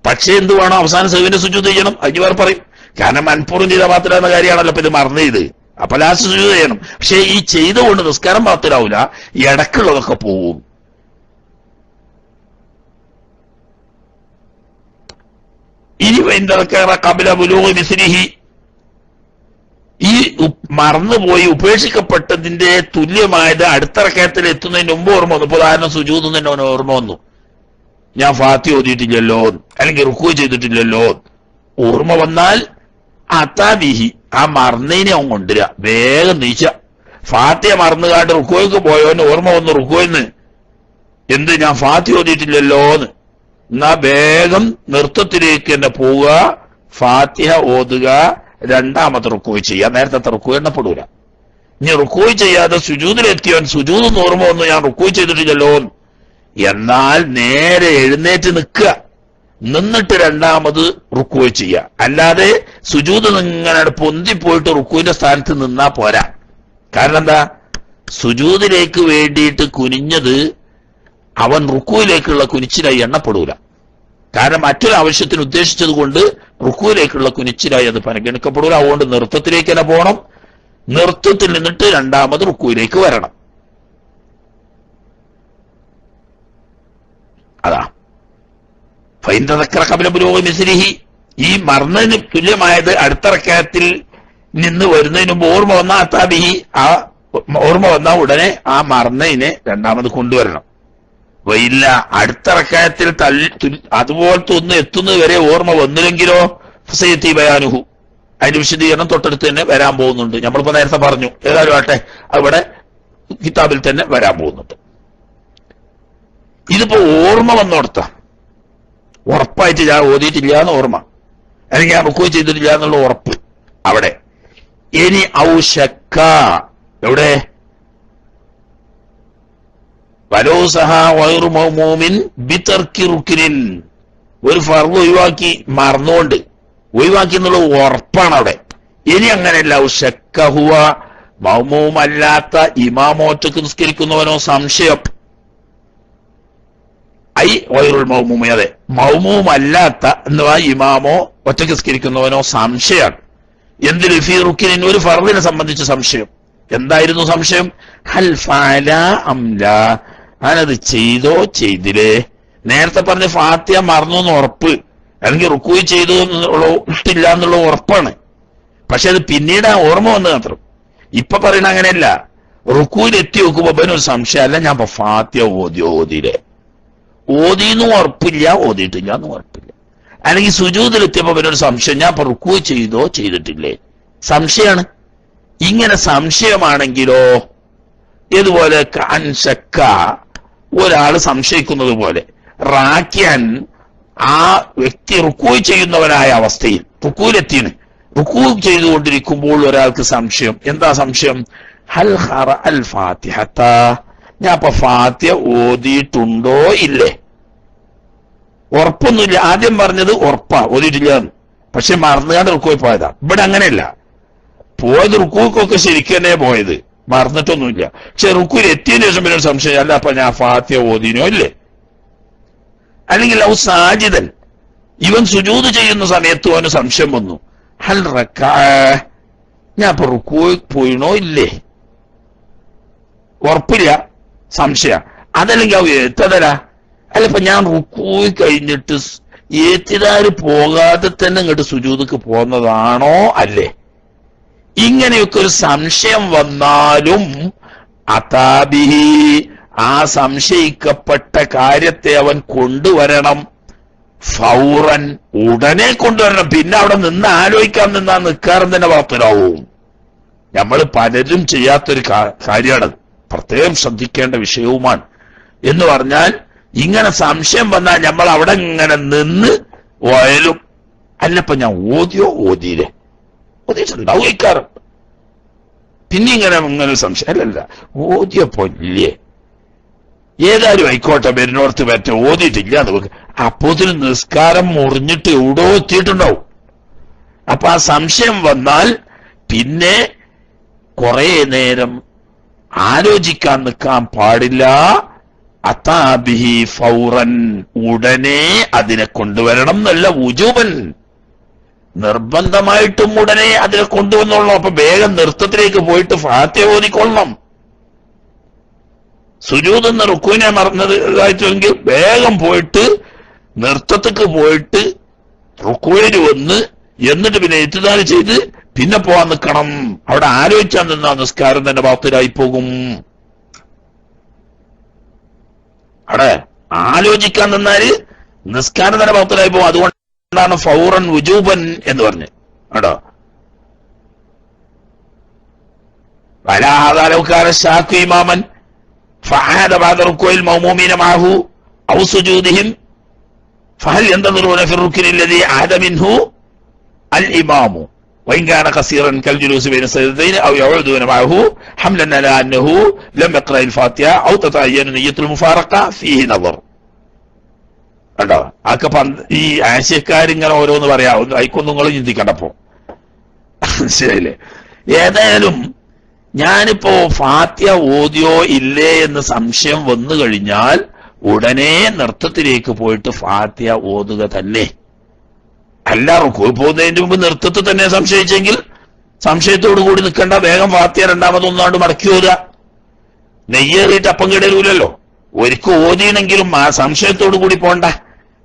പക്ഷെ എന്ത് വേണം, അവസാനം സഹുവിന്റെ സുജൂദ് ചെയ്യണം. അജ്വാർ പറയും, കാരണം മനഃപൂർവ്വം ചെയ്ത പാത്തില എന്ന കാര്യമാണല്ലോ ഇപ്പൊ ഇത് മറന്നു ചെയ്ത്. അപ്പൊ ലാസ്റ്റ് സുജൂദ് ചെയ്യണം. പക്ഷെ ഈ ചെയ്തുകൊണ്ട് നിസ്കാരം പാത്തിലാവൂല, ഈ ഇടക്കുള്ളതൊക്കെ പോവും. ഇനി കബില ബുലൂഗി മിസ്ലിഹി, ഈ മറന്നുപോയി ഉപേക്ഷിക്കപ്പെട്ടതിന്റെ തുല്യമായത് അടുത്ത റക്അത്തിൽ എത്തുന്നതിന് മുമ്പ് ഓർമ്മ വന്നു. ഉദാഹരണം സുജൂദ് തന്നെ അവന് ഓർമ്മ വന്നു, ഞാൻ ഫാത്തിഹ ഓതിയിട്ടില്ലല്ലോ അല്ലെങ്കിൽ റുക്കൂ ചെയ്തിട്ടില്ലല്ലോ. ഓർമ്മ വന്നാൽ അതാബിഹി, ആ മറന്നതിനെ അവൻ കൊണ്ടുവരിക, വേഗം നീച്ച. ഫാത്തിഹ മറന്നുകാണ്ട് റുക്കോയ്ക്ക് പോയോന്ന് ഓർമ്മ വന്നു റുക്കോയിന്ന്, എന്ത് ഞാൻ ഫാത്തിഹ ഓതിയിട്ടില്ലല്ലോന്ന്. എന്നാ വേഗം നൃത്തത്തിലേക്ക് തന്നെ പോവുക, ഫാത്തിഹ ഓതുക, രണ്ടാമത്തെ റുക്കോയ് ചെയ്യുക. നേരത്തെ റുക്കോയ് എണ്ണപ്പെടൂല. ഇനി റുക്കോയ് ചെയ്യാതെ സുജൂദിലെത്തിയവൻ സുജൂദ് ഓർമ്മ വന്നു, ഞാൻ റുക്കോയ് ചെയ്തിട്ടില്ലല്ലോ. എന്നാൽ നേരെ എഴുന്നേറ്റ് നിൽക്കുക, നിന്നിട്ട് രണ്ടാമത് റുക്കോയ് ചെയ്യുക. അല്ലാതെ സുജൂദ് ഇങ്ങനെ പൊന്തിപ്പോയിട്ട് റുക്കോയിന്റെ സ്ഥാനത്ത് നിന്നാ പോരാ. കാരണം എന്താ, സുജൂദിലേക്ക് വേണ്ടിയിട്ട് കുനിഞ്ഞത് അവൻ റുക്കോയിലേക്കുള്ള കുനിച്ചിലായി എണ്ണപ്പെടൂല. കാരണം മറ്റൊരു ആവശ്യത്തിന് ഉദ്ദേശിച്ചത് കൊണ്ട് റുക്കോയിലേക്കുള്ള കുനിച്ചിലായി അത് പരിഗണിക്കപ്പെടൂല. അതുകൊണ്ട് നൃത്തത്തിലേക്ക് തന്നെ പോകണം, നൃത്തത്തിൽ നിന്നിട്ട് രണ്ടാമത് റുക്കോയിലേക്ക് വരണം. അതാ കബില ബുലൂഗി മിസ്ലിഹി, ഈ മറന്നതിന് തുല്യമായത് അടുത്ത റക്അത്തിൽ നിന്ന് വരുന്നതിന് മുമ്പ് ഓർമ്മ വന്ന അതാബിഹി, ആ ഓർമ്മ വന്ന ഉടനെ ആ മറന്നതിനെ രണ്ടാമത് കൊണ്ടുവരണം. വയില്ല അടുത്ത റക്അത്തിൽ അതുപോലത്തെ ഒന്ന് എത്തുന്നത് വരെ ഓർമ്മ വന്നില്ലെങ്കിലോ ഫസയത്തി ബയാനുഹു, അതിന്റെ വിശദീകരണം തൊട്ടടുത്ത് തന്നെ വരാൻ പോകുന്നുണ്ട്. നമ്മളിപ്പോ നേരത്തെ പറഞ്ഞു, ഏതായാലും ആട്ടെ അവിടെ കിതാബിൽ തന്നെ വരാൻ പോകുന്നുണ്ട്. ഇതിപ്പോ ഓർമ്മ വന്നോടത്ത ഉറപ്പായിട്ട് ഞാൻ ഓതിയിട്ടില്ല എന്ന് ഓർമ്മ, അല്ലെങ്കിൽ ഞാൻ റുക്കൂ ചെയ്തിട്ടില്ല എന്നുള്ള ഉറപ്പ് അവിടെ. ഇനി ഔശക്ക, എവിടെ ഒരു ഫർദ് ഒഴിവാക്കി മറന്നുകൊണ്ട് ഒഴിവാക്കി എന്നുള്ള ഉറപ്പാണ് അവിടെ. ഇനി അങ്ങനെയല്ല, ഔശക്കഹുവ മൗമൂമല്ലാത്ത ഇമാമോറ്റക്ക് നിസ്കരിക്കുന്നവനോ സംശയം, ഐ വൈറുൽ മൗമൂമി, അതെ മൗമൂമല്ലാത്ത എന്നുവാ ഇമാമോ ഒറ്റക്ക് നിസ്കരിക്കുന്നവനോ സംശയമാണ്. എന്തിന് ഫീ റുക്കിൻ, ഒരു ഫർദിനെ സംബന്ധിച്ച് സംശയം. എന്തായിരുന്നു സംശയം? ഹൽ ഫഅല അംല, ഞാനത് ചെയ്തോ ചെയ്തില്ലേ. നേരത്തെ പറഞ്ഞ ഫാത്തിഹ മറന്നു എന്ന് ഉറപ്പ്, അല്ലെങ്കിൽ റുക്കൂ ചെയ്തു ഇട്ടില്ല എന്നുള്ള ഉറപ്പാണ്. പക്ഷെ അത് പിന്നീട് ആ ഓർമ്മ വന്നത് മാത്രം. ഇപ്പൊ പറയണ അങ്ങനെയല്ല, റുക്കൂയിൽ എത്തി നോക്കുമ്പോ ഒരു സംശയം, അല്ല ഞാൻ ഫാത്തിഹ ഓതിയില്ലേ, ഓതിന്നും ഉറപ്പില്ല, ഓതിയിട്ടില്ല എന്നും ഉറപ്പില്ല. അല്ലെങ്കിൽ സുജൂദിലെത്തിയപ്പോ ഒരു സംശയം, ഞാൻ ഇപ്പൊ റുക്കൂ ചെയ്തോ ചെയ്തിട്ടില്ലേ, സംശയമാണ്. ഇങ്ങനെ സംശയമാണെങ്കിലോ ഇതുപോലെ അൻശക്ക, ഒരാൾ സംശയിക്കുന്നത് പോലെ, റാക്യാൻ ആ വ്യക്തി റുക്കൂ ചെയ്യുന്നവനായ അവസ്ഥയിൽ റുക്കൂലെത്തിന്, റുക്കൂ ചെയ്തുകൊണ്ടിരിക്കുമ്പോൾ ഒരാൾക്ക് സംശയം. എന്താ സംശയം? ഹൽ ഖറ അൽ ഫാത്തിഹത, ഞാൻ ഇപ്പൊ ഫാത്തിഹ ഓതിയിട്ടുണ്ടോ ഇല്ലേ. ഉറപ്പൊന്നുമില്ല. ആദ്യം പറഞ്ഞത് ഉറപ്പാ ഓതിയിട്ടില്ല, പക്ഷെ മറന്നുകാണ്ട് റുക്കൂ പോയതാ. ഇവിടെ അങ്ങനെയല്ല, പോയത് റുക്കൂക്കൊക്കെ ശരിക്കും തന്നെ പോയത്, മറന്നിട്ടൊന്നുമില്ല. പക്ഷെ റുക്കൂയിൽ എത്തിയതിനു ശേഷം പിന്നെ സംശയം, അല്ല അപ്പൊ ഞാൻ ഫാത്തിഹ ഓതിനോ ഇല്ലേ. അല്ലെങ്കിൽ ഔ സാജിദൻ, ഇവൻ സുജൂദ് ചെയ്യുന്ന സമയത്ത് അവന് സംശയം വന്നു, ഹൽ റക്അ, ഞാൻ ഇപ്പൊ റുക്കൂയിൽ പോയിണോ ഇല്ലേ, ഉറപ്പില്ല, സംശയ. അതല്ലെങ്കിൽ അവ എത്തതല, അല്ല ഇപ്പൊ ഞാൻ റുക്കൂയിൽ കഴിഞ്ഞിട്ട് ഏത്തിദാര് പോകാതെ തന്നെ ഇങ്ങോട്ട് സുജൂദക്ക് പോകുന്നതാണോ അല്ലേ. ഇങ്ങനെയൊക്കെ ഒരു സംശയം വന്നാലും അതാബിഹി, ആ സംശയിക്കപ്പെട്ട കാര്യത്തെ അവൻ കൊണ്ടുവരണം. ഫൗറൻ ഉടനെ കൊണ്ടുവരണം. പിന്നെ അവിടെ നിന്ന് ആലോചിക്കാൻ നിന്നാ നിൽക്കാറും തന്നെ വാർത്തരാവും. നമ്മൾ പലരും ചെയ്യാത്തൊരു കാര്യമാണത്, പ്രത്യേകം ശ്രദ്ധിക്കേണ്ട വിഷയവുമാണ്. എന്ന് പറഞ്ഞാൽ ഇങ്ങനെ സംശയം വന്നാൽ നമ്മൾ അവിടെ ഇങ്ങനെ നിന്ന് വയലും അല്ലപ്പോ ഞാൻ ഓതിയില്ലേ ഓതിയിട്ടുണ്ടാവും ഇക്കാരം. പിന്നെ ഇങ്ങനെ സംശയം അല്ലല്ല ഓതിയപ്പോ ഇല്ലേ ഏതായാലും ആയിക്കോട്ടെ വരുന്നോർത്ത് പറ്റ ഓതിയിട്ടില്ല നമുക്ക്. അപ്പോത്തിന് നിസ്കാരം മുറിഞ്ഞിട്ട് എവിടോ എത്തിയിട്ടുണ്ടാവും. അപ്പൊ ആ സംശയം വന്നാൽ പിന്നെ കുറെ നേരം ആലോചിക്കാൻ നിൽക്കാൻ പാടില്ല. അതാബിഹി ഫൗറൻ ഉടനെ അതിനെ കൊണ്ടുവരണം എന്നല്ല, വുജൂബൻ നിർബന്ധമായിട്ടും ഉടനെ അതിനെ കൊണ്ടുവന്നോളണം. അപ്പൊ വേഗം നൃത്തത്തിലേക്ക് പോയിട്ട് ഫാത്തിഹ ഓതിക്കൊള്ളണം. സുജൂദ് എന്ന റുക്കൂനെ മറന്നതായിട്ടുണ്ടെങ്കിൽ വേഗം പോയിട്ട് നൃത്തത്തിക്ക് പോയിട്ട് റുക്കൂയിൽ വന്ന് എന്നിട്ട് പിന്നെ ഇത്തിദാല് ചെയ്ത് പിന്നെ പോവാൻ നിൽക്കണം. അവിടെ ആലോചിച്ചാൽ നിന്നാ നിസ്കാരം തന്നെ ബാത്തിലായി പോകും. അവിടെ ആലോചിക്കാൻ നിന്നാല് നിസ്കാരം തന്നെ ബാത്തിലായി പോകും. അതുകൊണ്ടാണ് ഫൗറൻ വുജൂബൻ എന്ന് പറഞ്ഞ് കേട്ടോ. വലാഹാദാലൗകാന ശാഖു ഇമാമൻ ഫഅദ ബഅദ റുക്കൂഇൽ മൗമൂമീന മഅഹു ഔ സുജൂദിഹിം ഫഹൽ യന്തദിറൂന ഫി റുക്നി അല്ലദീ അഹദ മിൻഹു അൽ ഇമാമു വഇൻ കാന ഖസീറൻ കൽ ജുലൂസി ബൈന സജ്ദതൈൻ ഔ യഊദൂന മഅഹു ഹംലൻ അലാ അന്നഹു ലം യഖറഅൽ ഫാത്തിഹ ഔ തതഅയ്യന നിയ്യത്തുൽ മുഫാറഖ ഫീഹി നദർ. കേട്ടോ ആക്കെ ഈ ആശയക്കാരിങ്ങനെ ഓരോന്ന് പറയാ, അയക്കൊന്നും നിങ്ങൾ ചിന്തിക്കണ്ടപ്പോ ശരിയല്ലേ. ഏതായാലും ഞാനിപ്പോ ഫാത്തിഹ ഓതിയോ ഇല്ലേ എന്ന് സംശയം വന്നു കഴിഞ്ഞാൽ ഉടനെ നൃത്തത്തിലേക്ക് പോയിട്ട് ഫാത്തിഹ ഓതുക തന്നെ. അല്ല റുക്കൂ പോകുന്നതിന് മുമ്പ് നൃത്തത്തിൽ തന്നെ സംശയിച്ചെങ്കിൽ സംശയത്തോടു കൂടി നിൽക്കേണ്ട, വേഗം ഫാത്തിഹ രണ്ടാമതൊന്നാണ്ട് മടക്കി ഓതുക. നെയ്യേറിയിട്ട് അപ്പം കിടരൂലല്ലോ. ഒരിക്കൽ ഓതിയെങ്കിലും ആ സംശയത്തോടു കൂടി പോണ്ട,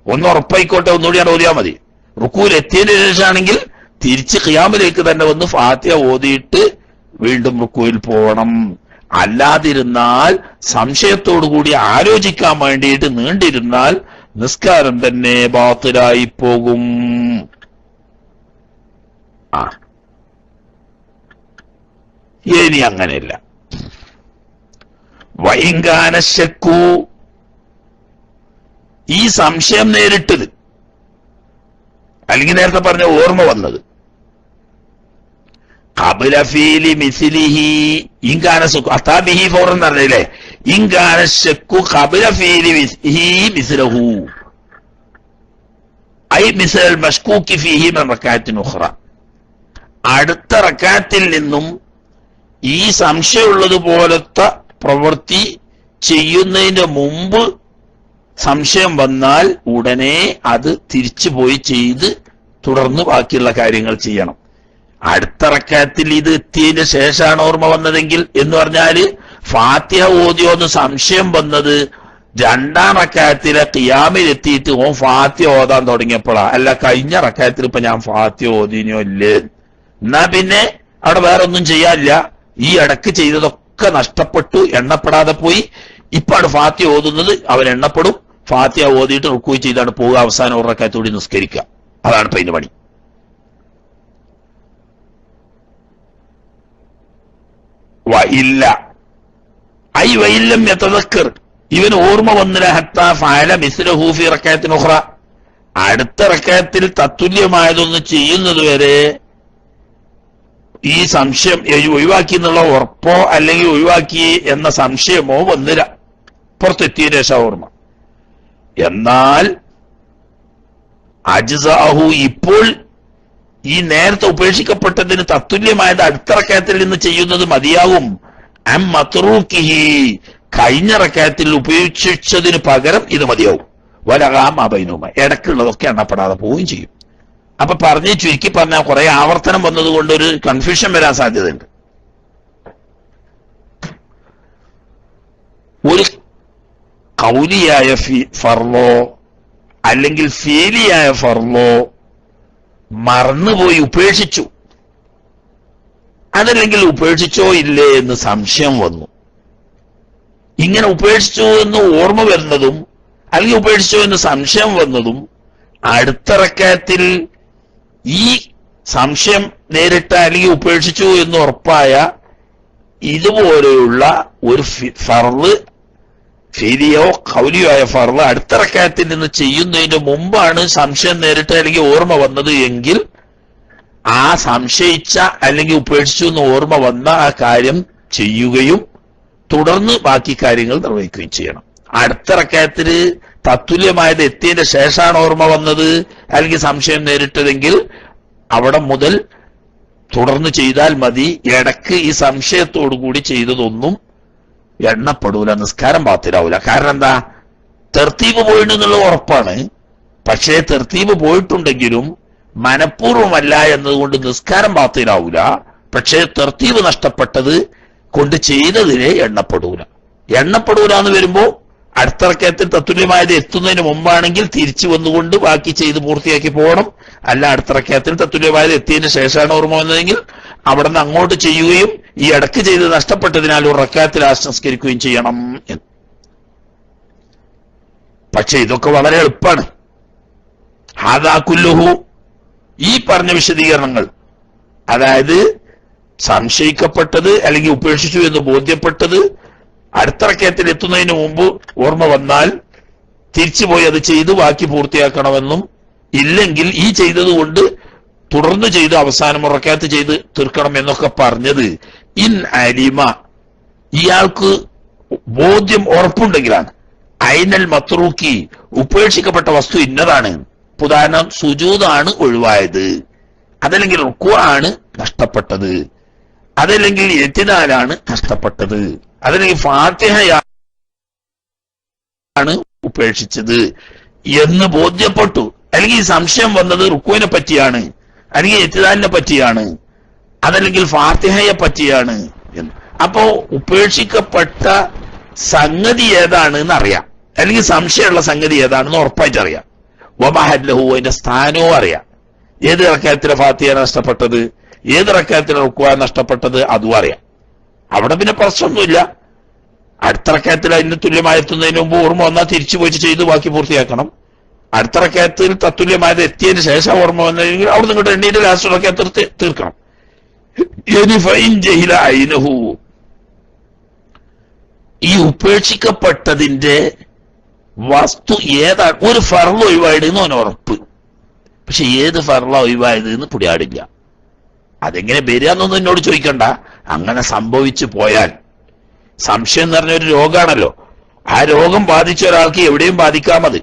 ഒന്ന് ഉറപ്പായിക്കോട്ടെ ഒന്നുകൂടിയാണ് ഓതിയാൽ മതി. റുക്കൂൽ എത്തിയതിനു ശേഷമാണെങ്കിൽ തിരിച്ച് ഖിയാമിലേക്ക് തന്നെ വന്ന് ഫാത്തിഹ ഓതിയിട്ട് വീണ്ടും റുക്കൂയിൽ പോകണം. അല്ലാതിരുന്നാൽ സംശയത്തോടുകൂടി ആലോചിക്കാൻ വേണ്ടിയിട്ട് നീണ്ടിരുന്നാൽ നിസ്കാരം തന്നെ ബാത്തിലായി പോകും. ഇനി അങ്ങനെയല്ല. വൈങ്കാന ശക്കു, ഈ സംശയം നേരിട്ടത് അല്ലെങ്കിൽ നേരത്തെ പറഞ്ഞ ഓർമ്മ വന്നത് ഖബല ഫീലി മിസ്ലിഹി ഇൻകാന ശക്കു അതാബിഹി ഫൗറൻ എന്ന് പറഞ്ഞില്ലേ. ഇൻകാന ശക്കു ഖബല ഫീലി മിസ്ലഹു ഐ മിസ്ലൽ മഷ്കൂക്കി ഫീഹി മിൻ റക്അത്തിൻ ഉഖ്റ. അടുത്ത റക്അത്തിൽ നിന്നും ഈ സംശയമുള്ളതുപോലത്തെ പ്രവൃത്തി ചെയ്യുന്നതിന്റെ മുമ്പ് സംശയം വന്നാൽ ഉടനെ അത് തിരിച്ചു പോയി ചെയ്ത് തുടർന്ന് ബാക്കിയുള്ള കാര്യങ്ങൾ ചെയ്യണം. അടുത്ത റക്അത്തിൽ ഇത് എത്തിയതിന് ശേഷമാണ് ഓർമ്മ വന്നതെങ്കിൽ എന്ന് പറഞ്ഞാല് ഫാത്തിഹ ഓതിയോന്ന് സംശയം വന്നത് രണ്ടാം റക്അത്തിലെ ഖിയാമിൽ എത്തിയിട്ട് ഓൻ ഫാത്തിഹ ഓതാൻ തുടങ്ങിയപ്പോഴാ. അല്ല കഴിഞ്ഞ റക്അത്തിൽ ഇപ്പൊ ഞാൻ ഫാത്തിഹ ഓതിനോ ഇല്ലേ, എന്നാ പിന്നെ അവിടെ വേറെ ഒന്നും ചെയ്യാനില്ല. ഈ ഇടക്ക് ചെയ്തതൊക്കെ നഷ്ടപ്പെട്ടു, എണ്ണപ്പെടാതെ പോയി. ഇപ്പാണ് ഫാത്തിഹ ഓതുന്നത്, അവൻ എണ്ണപ്പെടും. ഫാത്തിഹ ഓതിയിട്ട് റുക്കൂ ചെയ്താണ് പോവുക, അവസാനം ഒരു റക്അത്തോടെ നിസ്കരിക്കുക. അതാണ് ഇപ്പൊ ഇതിന് പണി. ഇല്ല ഐ വൈല്ലം യതദക്കർ, ഇവൻ ഓർമ്മ വന്നില്ല. ഹത്താ ഫഅല മിസ്ലഹു ഫീ റക്അത്തിൻ ഉഖ്റ, അടുത്ത റക്അത്തിൽ തത്തുല്യമായതൊന്ന് ചെയ്യുന്നത് വരെ ഈ സംശയം ഒഴിവാക്കി എന്നുള്ള ഉറപ്പോ അല്ലെങ്കിൽ ഒഴിവാക്കി എന്ന സംശയമോ വന്നില്ല. പുറത്തെത്തിയ ശേഷം ഓർമ്മ. എന്നാൽ അജ്സഅഹു, ഇപ്പോൾ ഈ നേരത്തെ ഉപേക്ഷിക്കപ്പെട്ടതിന് തത്തുല്യമായത് അടുത്ത റക്അത്തിൽ നിന്ന് ചെയ്യുന്നത് മതിയാവും. അം മത്റൂക്കിഹി, കഴിഞ്ഞ റക്അത്തിൽ ഉപേക്ഷിച്ചതിന് പകരം ഇത് മതിയാവും. വലഗാം അബൈനുമ, ഇടക്കുള്ളതൊക്കെ എണ്ണപ്പെടാതെ പോവുകയും ചെയ്യും. അപ്പൊ പറഞ്ഞ് ചുരുക്കി പറഞ്ഞാൽ കുറെ ആവർത്തനം വന്നതുകൊണ്ട് ഒരു കൺഫ്യൂഷൻ വരാൻ സാധ്യതയുണ്ട്. ഒരു കൗലിയായ ഫർളോ അല്ലെങ്കിൽ ഫീലിയായ ഫർളോ മറന്നുപോയി ഉപേക്ഷിച്ചു, അതല്ലെങ്കിൽ ഉപേക്ഷിച്ചോ ഇല്ലേ എന്ന് സംശയം വന്നു. ഇങ്ങനെ ഉപേക്ഷിച്ചു എന്ന് ഓർമ്മ വരുന്നതും അല്ലെങ്കിൽ ഉപേക്ഷിച്ചോ എന്ന് സംശയം വന്നതും അടുത്ത റക്അത്തിൽ ഈ സംശയം നേരിട്ട അല്ലെങ്കിൽ ഉപേക്ഷിച്ചു എന്ന് ഉറപ്പായ ഇതുപോലെയുള്ള ഒരു ഫർള് ഫിലിയോ ഖൗലിയോ ആയ ഫർള് അടുത്ത റക്അത്തിൽ നിന്ന് ചെയ്യുന്നതിന്റെ മുമ്പാണ് സംശയം നേരിട്ട് അല്ലെങ്കിൽ ഓർമ്മ വന്നത് എങ്കിൽ ആ സംശയിച്ച അല്ലെങ്കിൽ ഉപേക്ഷിച്ചു എന്ന് ഓർമ്മ വന്ന ആ കാര്യം ചെയ്യുകയും തുടർന്ന് ബാക്കി കാര്യങ്ങൾ നിർവഹിക്കുകയും ചെയ്യണം. അടുത്ത റക്അത്തിൽ തത്തുല്യമായത് എത്തിയതിന്റെ ശേഷമാണ് ഓർമ്മ വന്നത് അല്ലെങ്കിൽ സംശയം നേരിട്ടതെങ്കിൽ അവിടെ മുതൽ തുടർന്ന് ചെയ്താൽ മതി. ഇടക്ക് ഈ സംശയത്തോടു കൂടി ചെയ്തതൊന്നും എണ്ണപ്പെടൂല, നിസ്കാരം ബാത്തിലാവൂല. കാരണം എന്താ? തെർത്തീബ് പോയിട്ടെന്നുള്ള ഉറപ്പാണ്. പക്ഷേ തെർത്തീബ് പോയിട്ടുണ്ടെങ്കിലും മനഃപൂർവ്വമല്ല എന്നതുകൊണ്ട് നിസ്കാരം ബാത്തിലാവൂല. പക്ഷേ തെർത്തീബ് നഷ്ടപ്പെട്ടത് കൊണ്ട് ചെയ്തതിനെ എണ്ണപ്പെടൂല. എണ്ണപ്പെടൂല എന്ന് വരുമ്പോ അടുത്ത റക്അത്തിൽ തത്തുല്യമായത് എത്തുന്നതിന് മുമ്പാണെങ്കിൽ തിരിച്ചു വന്നുകൊണ്ട് ബാക്കി ചെയ്ത് പൂർത്തിയാക്കി പോകണം. അല്ല അടുത്ത റക്അത്തിൽ തത്തുല്യമായത് എത്തിയതിന് ശേഷമാണ് ഓർമ്മ വന്നതെങ്കിൽ അവിടെ നിന്ന് അങ്ങോട്ട് ചെയ്യുകയും ഈ ഇടക്ക് ചെയ്ത് നഷ്ടപ്പെട്ടതിനാൽ ഒരു റക്അത്തിൽ ആശംസ്കരിക്കുകയും ചെയ്യണം എന്ന്. പക്ഷെ ഇതൊക്കെ വളരെ എളുപ്പമാണ്. ഹാദാ കുല്ലുഹു, ഈ പറഞ്ഞ വിശദീകരണങ്ങൾ, അതായത് സംശയിക്കപ്പെട്ടത് അല്ലെങ്കിൽ ഉപേക്ഷിച്ചു എന്ന് ബോധ്യപ്പെട്ടത് അടുത്ത റക്അത്തിൽ എത്തുന്നതിന് മുമ്പ് ഓർമ്മ വന്നാൽ തിരിച്ചുപോയി അത് ചെയ്ത് ബാക്കി പൂർത്തിയാക്കണമെന്നും, ഇല്ലെങ്കിൽ ഈ ചെയ്തതുകൊണ്ട് തുടർന്ന് ചെയ്ത് അവസാനം റക്അത്ത് ചെയ്ത് തീർക്കണം എന്നൊക്കെ പറഞ്ഞത് ഇൻ അലിമ, ഇയാൾക്ക് ബോധ്യം ഉറപ്പുണ്ടെങ്കിലാണ്. ഐനൽ മത്രൂക്കി, ഉപേക്ഷിക്കപ്പെട്ട വസ്തു ഇന്നതാണ്. ഉദാഹരണം, സുജൂദാണ് ഒഴിവായത്, അതല്ലെങ്കിൽ റുക്കൂ ആണ് നഷ്ടപ്പെട്ടത്, അതല്ലെങ്കിൽ ഇഅ്തിദാലാണ് നഷ്ടപ്പെട്ടത്, അതല്ലെങ്കിൽ ഫാത്തിഹയാണ് ഉപേക്ഷിച്ചത് എന്ന് ബോധ്യപ്പെട്ടു. അല്ലെങ്കിൽ സംശയം വന്നത് റുക്കൂവിനെ പറ്റിയാണ്, അല്ലെങ്കിൽ ഇഅ്തിദാലിനെ പറ്റിയാണ്, അതല്ലെങ്കിൽ ഫാത്തിഹയെ പറ്റിയാണ് എന്ന്. അപ്പോ ഉപേക്ഷിക്കപ്പെട്ട സംഗതി ഏതാണെന്ന് അറിയാം, അല്ലെങ്കിൽ സംശയമുള്ള സംഗതി ഏതാണെന്ന് ഉറപ്പായിട്ട് അറിയാം. വമഹല്ലഹു, അതിന്റെ സ്ഥാനവും അറിയാം. ഏത് റക്അത്തിലെ ഫാത്തിഹ നഷ്ടപ്പെട്ടത്, ഏത് റക്അത്തിലെ റുക്വ നഷ്ടപ്പെട്ടത്, അതും അറിയാം. അവിടെ പിന്നെ പ്രശ്നമൊന്നുമില്ല. അടുത്ത റക്അത്തിൽ അതിന് തുല്യമായെത്തുന്നതിന് മുമ്പ് ഓർമ്മ വന്നാൽ തിരിച്ചു പോയിട്ട് ചെയ്ത് ബാക്കി പൂർത്തിയാക്കണം. അടുത്ത റക്അത്തിൽ തത്തുല്യമായത് എത്തിയതിന് ശേഷം ഓർമ്മ വന്നെങ്കിൽ അവിടെ നിങ്ങളുടെ എണ്ണീന്റെ ലാസ്റ്റ് റക്അത്ത് തീർക്കണം. ഈ ഉപേക്ഷിക്കപ്പെട്ടതിന്റെ വസ്തു ഏതാണ്? ഒരു ഫർള് ഒഴിവായത് എന്ന് അവന് ഉറപ്പ്. പക്ഷെ ഏത് ഫർള ഒഴിവായത് എന്ന് പിടിയാടില്ല. അതെങ്ങനെ വരികയെന്നൊന്നും എന്നോട് ചോദിക്കണ്ട. അങ്ങനെ സംഭവിച്ചു പോയാൽ, സംശയം എന്ന് പറഞ്ഞ ഒരു രോഗമാണല്ലോ, ആ രോഗം ബാധിച്ച ഒരാൾക്ക് എവിടെയും ബാധിക്കാമത്.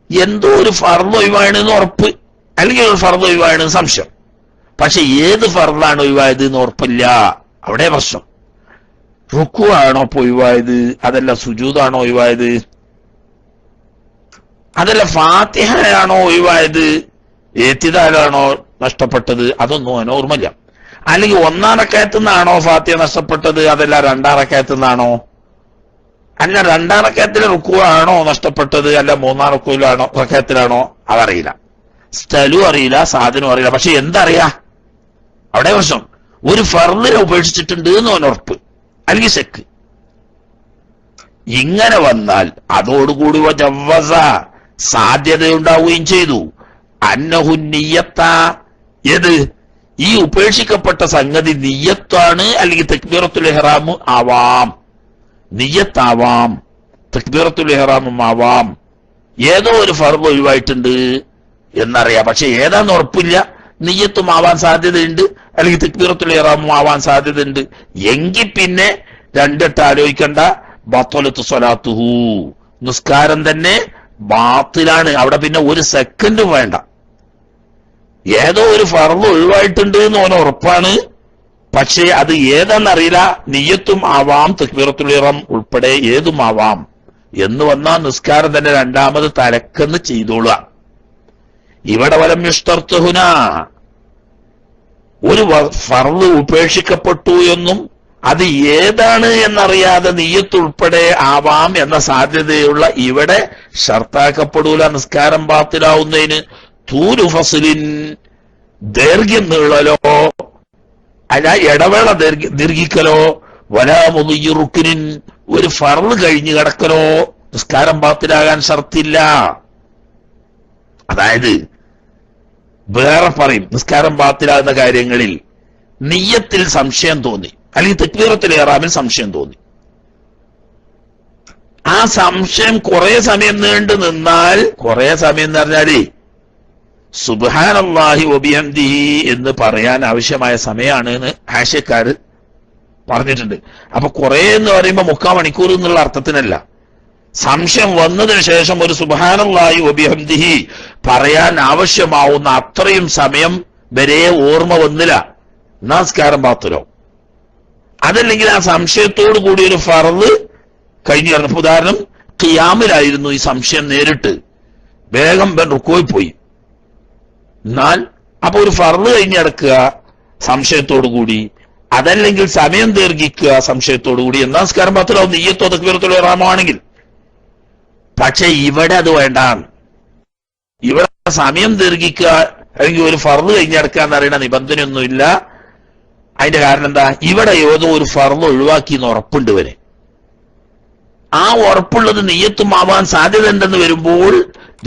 എന്തോ ഒരു ഫർള് ഒഴിവാണെന്ന് ഉറപ്പ്, അല്ലെങ്കിൽ ഒരു ഫർള് ഒഴിവാണെന്ന് സംശയം. പക്ഷെ ഏത് ഫർളാണ് ഒഴിവായത് എന്ന് ഉറപ്പില്ല. അവിടെ പ്രശ്നം. റുക്കു ആണോ ഒഴിവായത്, അതല്ല സുജൂദാണോ ഒഴിവായത്, അതല്ല ഫാത്തിഹയാണോ ഒഴിവായത്, ഇഅ്തിദാലാണോ നഷ്ടപ്പെട്ടത്, അതൊന്നും അവന് ഓർമ്മയില്ല. അല്ലെങ്കിൽ ഒന്നാം റക്അത്തിൽ നിന്നാണോ ഫാത്തിഹ നഷ്ടപ്പെട്ടത്, അതല്ല രണ്ടാം റക്അത്തിൽ നിന്നാണോ, അല്ല രണ്ടാം റക്അത്തിലെ റുക്കു ആണോ നഷ്ടപ്പെട്ടത്, അല്ല മൂന്നാം റക്അത്തിലാണോ, അതറിയില്ല. സ്ഥലവും അറിയില്ല, സാധനവും അറിയില്ല. പക്ഷെ എന്തറിയാ? അവിടെ പ്രശ്നം. ഒരു ഫർളിനെ ഉപേക്ഷിച്ചിട്ടുണ്ട് എന്ന് അവൻ ഉറപ്പ്, അല്ലെങ്കിൽ ശക്ക്. ഇങ്ങനെ വന്നാൽ അതോടുകൂടി വജവസ, സാധ്യതയുണ്ടാവുകയും ചെയ്തു. അന്നഹു നിയ്യത്ത, ഏത് ഈ ഉപേക്ഷിക്കപ്പെട്ട സംഗതി നിയ്യത്താണ്, അല്ലെങ്കിൽ തക്ബീറത്തുൽ ഇഹ്റാം ആവാം, നിയ്യത്താവാം, തക്ബീറത്തുൽ ഇഹ്റാമും ആവാം. ഏതോ ഒരു ഫർള് ഒഴിവായിട്ടുണ്ട് എന്നറിയാം, പക്ഷെ ഏതാന്ന് ഉറപ്പില്ല. നിയ്യത്തും ആവാൻ സാധ്യതയുണ്ട്, അല്ലെങ്കിൽ തക്ബീറത്തുൽ ഇഹ്റാമും ആവാൻ സാധ്യതയുണ്ട്. എങ്കിൽ പിന്നെ രണ്ടിട്ട് ആലോചിക്കണ്ട, ബത്വലത്തു സ്വലാത്തുഹു, നിസ്കാരം തന്നെ ബാത്തിലാണ്. അവിടെ പിന്നെ ഒരു സെക്കൻഡും വേണ്ട. ഏതോ ഒരു ഫർള് ഒഴിവായിട്ടുണ്ട് എന്ന് ഓന് ഉറപ്പാണ്, പക്ഷേ അത് ഏതാണെന്നറിയില്ല. നിയ്യത്തും ആവാം, തക്ബീറത്തുൽ ഇഹ്റാം ഉൾപ്പെടെ ഏതും ആവാം എന്ന് വന്നാൽ നിസ്കാരം തന്നെ രണ്ടാമത് തലക്കെന്ന് ചെയ്തോളുക. ഇവിടെ വലം യുഷ്തർത്തുഹുന, ഒരു ഫർള് ഉപേക്ഷിക്കപ്പെട്ടു എന്നും അത് ഏതാണ് എന്നറിയാതെ നിയ്യത്ത് ഉൾപ്പെടെ ആവാം എന്ന സാധ്യതയുള്ള ഇവിടെ ഷർത്താക്കപ്പെടൂല നിസ്കാരം ബാത്തിലാവുന്നതിന്. തൂലു ഫസ്ലിൻ, ദൈർഘ്യം നീളലോ അല്ല ഇടവേള ദീർഘിക്കലോ, വലാ മുദിയ്യു റുക്നിൻ, ഒരു ഫർള് കഴിഞ്ഞു കിടക്കലോ നിസ്കാരം ബാത്തിലാകാൻ ഷർത്തില്ല. അതായത് വേറെ പറയും, നിസ്കാരം ബാത്തിലാകുന്ന കാര്യങ്ങളിൽ നിയ്യത്തിൽ സംശയം തോന്നി, അല്ലെങ്കിൽ തക്ബീറത്തുൽ ഇഹ്റാമിൽ സംശയം തോന്നി. ആ സംശയം കുറെ സമയം നീണ്ടു നിന്നാൽ, കുറെ സമയം എന്ന് പറഞ്ഞാല് സുബ്ഹാനല്ലാഹി വബിഹംദിഹി എന്ന് പറയാൻ ആവശ്യമായ സമയമാണ് എന്ന് ഹാഷ്യക്കാര് പറഞ്ഞിട്ടുണ്ട്. അപ്പൊ കുറെ എന്ന് പറയുമ്പോ 3/4 മണിക്കൂർ എന്നുള്ള അർത്ഥത്തിനല്ല. സംശയം വന്നതിന് ശേഷം ഒരു സുബ്ഹാനല്ലാഹി വബിഹംദിഹി പറയാൻ ആവശ്യമാവുന്ന അത്രയും സമയം വരെ ഓർമ്മ വന്നില്ല, നമസ്കാരം ബാത്തിലോ. അതല്ലെങ്കിൽ ആ സംശയത്തോടു കൂടി ഒരു ഫർള് കഴിഞ്ഞു കിടന്നു. ഉദാഹരണം, ഖിയാമിലായിരുന്നു ഈ സംശയം നേരിട്ട്, വേഗം റുക്കോയിൽ പോയി. എന്നാൽ അപ്പൊ ഒരു ഫർള് കഴിഞ്ഞടക്കുക സംശയത്തോടു കൂടി, അതല്ലെങ്കിൽ സമയം ദീർഘിക്കുക സംശയത്തോടു കൂടി, എന്നാ നമസ്കാരം ബാത്തിലാവും നിയ്യത്തോ തക്ബീറത്തുൽ ഇഹ്റാമോ ആണെങ്കിൽ. പക്ഷെ ഇവിടെ അത് വേണ്ട. ഇവിടെ സമയം ദീർഘിക്കുക അല്ലെങ്കിൽ ഒരു ഫർള് കഴിഞ്ഞടക്കുക എന്ന് പറയുന്ന നിബന്ധനയൊന്നുമില്ല. അതിന്റെ കാരണം എന്താ? ഇവിടെ ഏതോ ഒരു ഫർള് ഒഴിവാക്കി എന്ന് ഉറപ്പുണ്ട് വരെ. ആ ഉറപ്പുള്ളത് നിയ്യത്തും ആവാൻ സാധ്യത ഉണ്ടെന്ന് വരുമ്പോൾ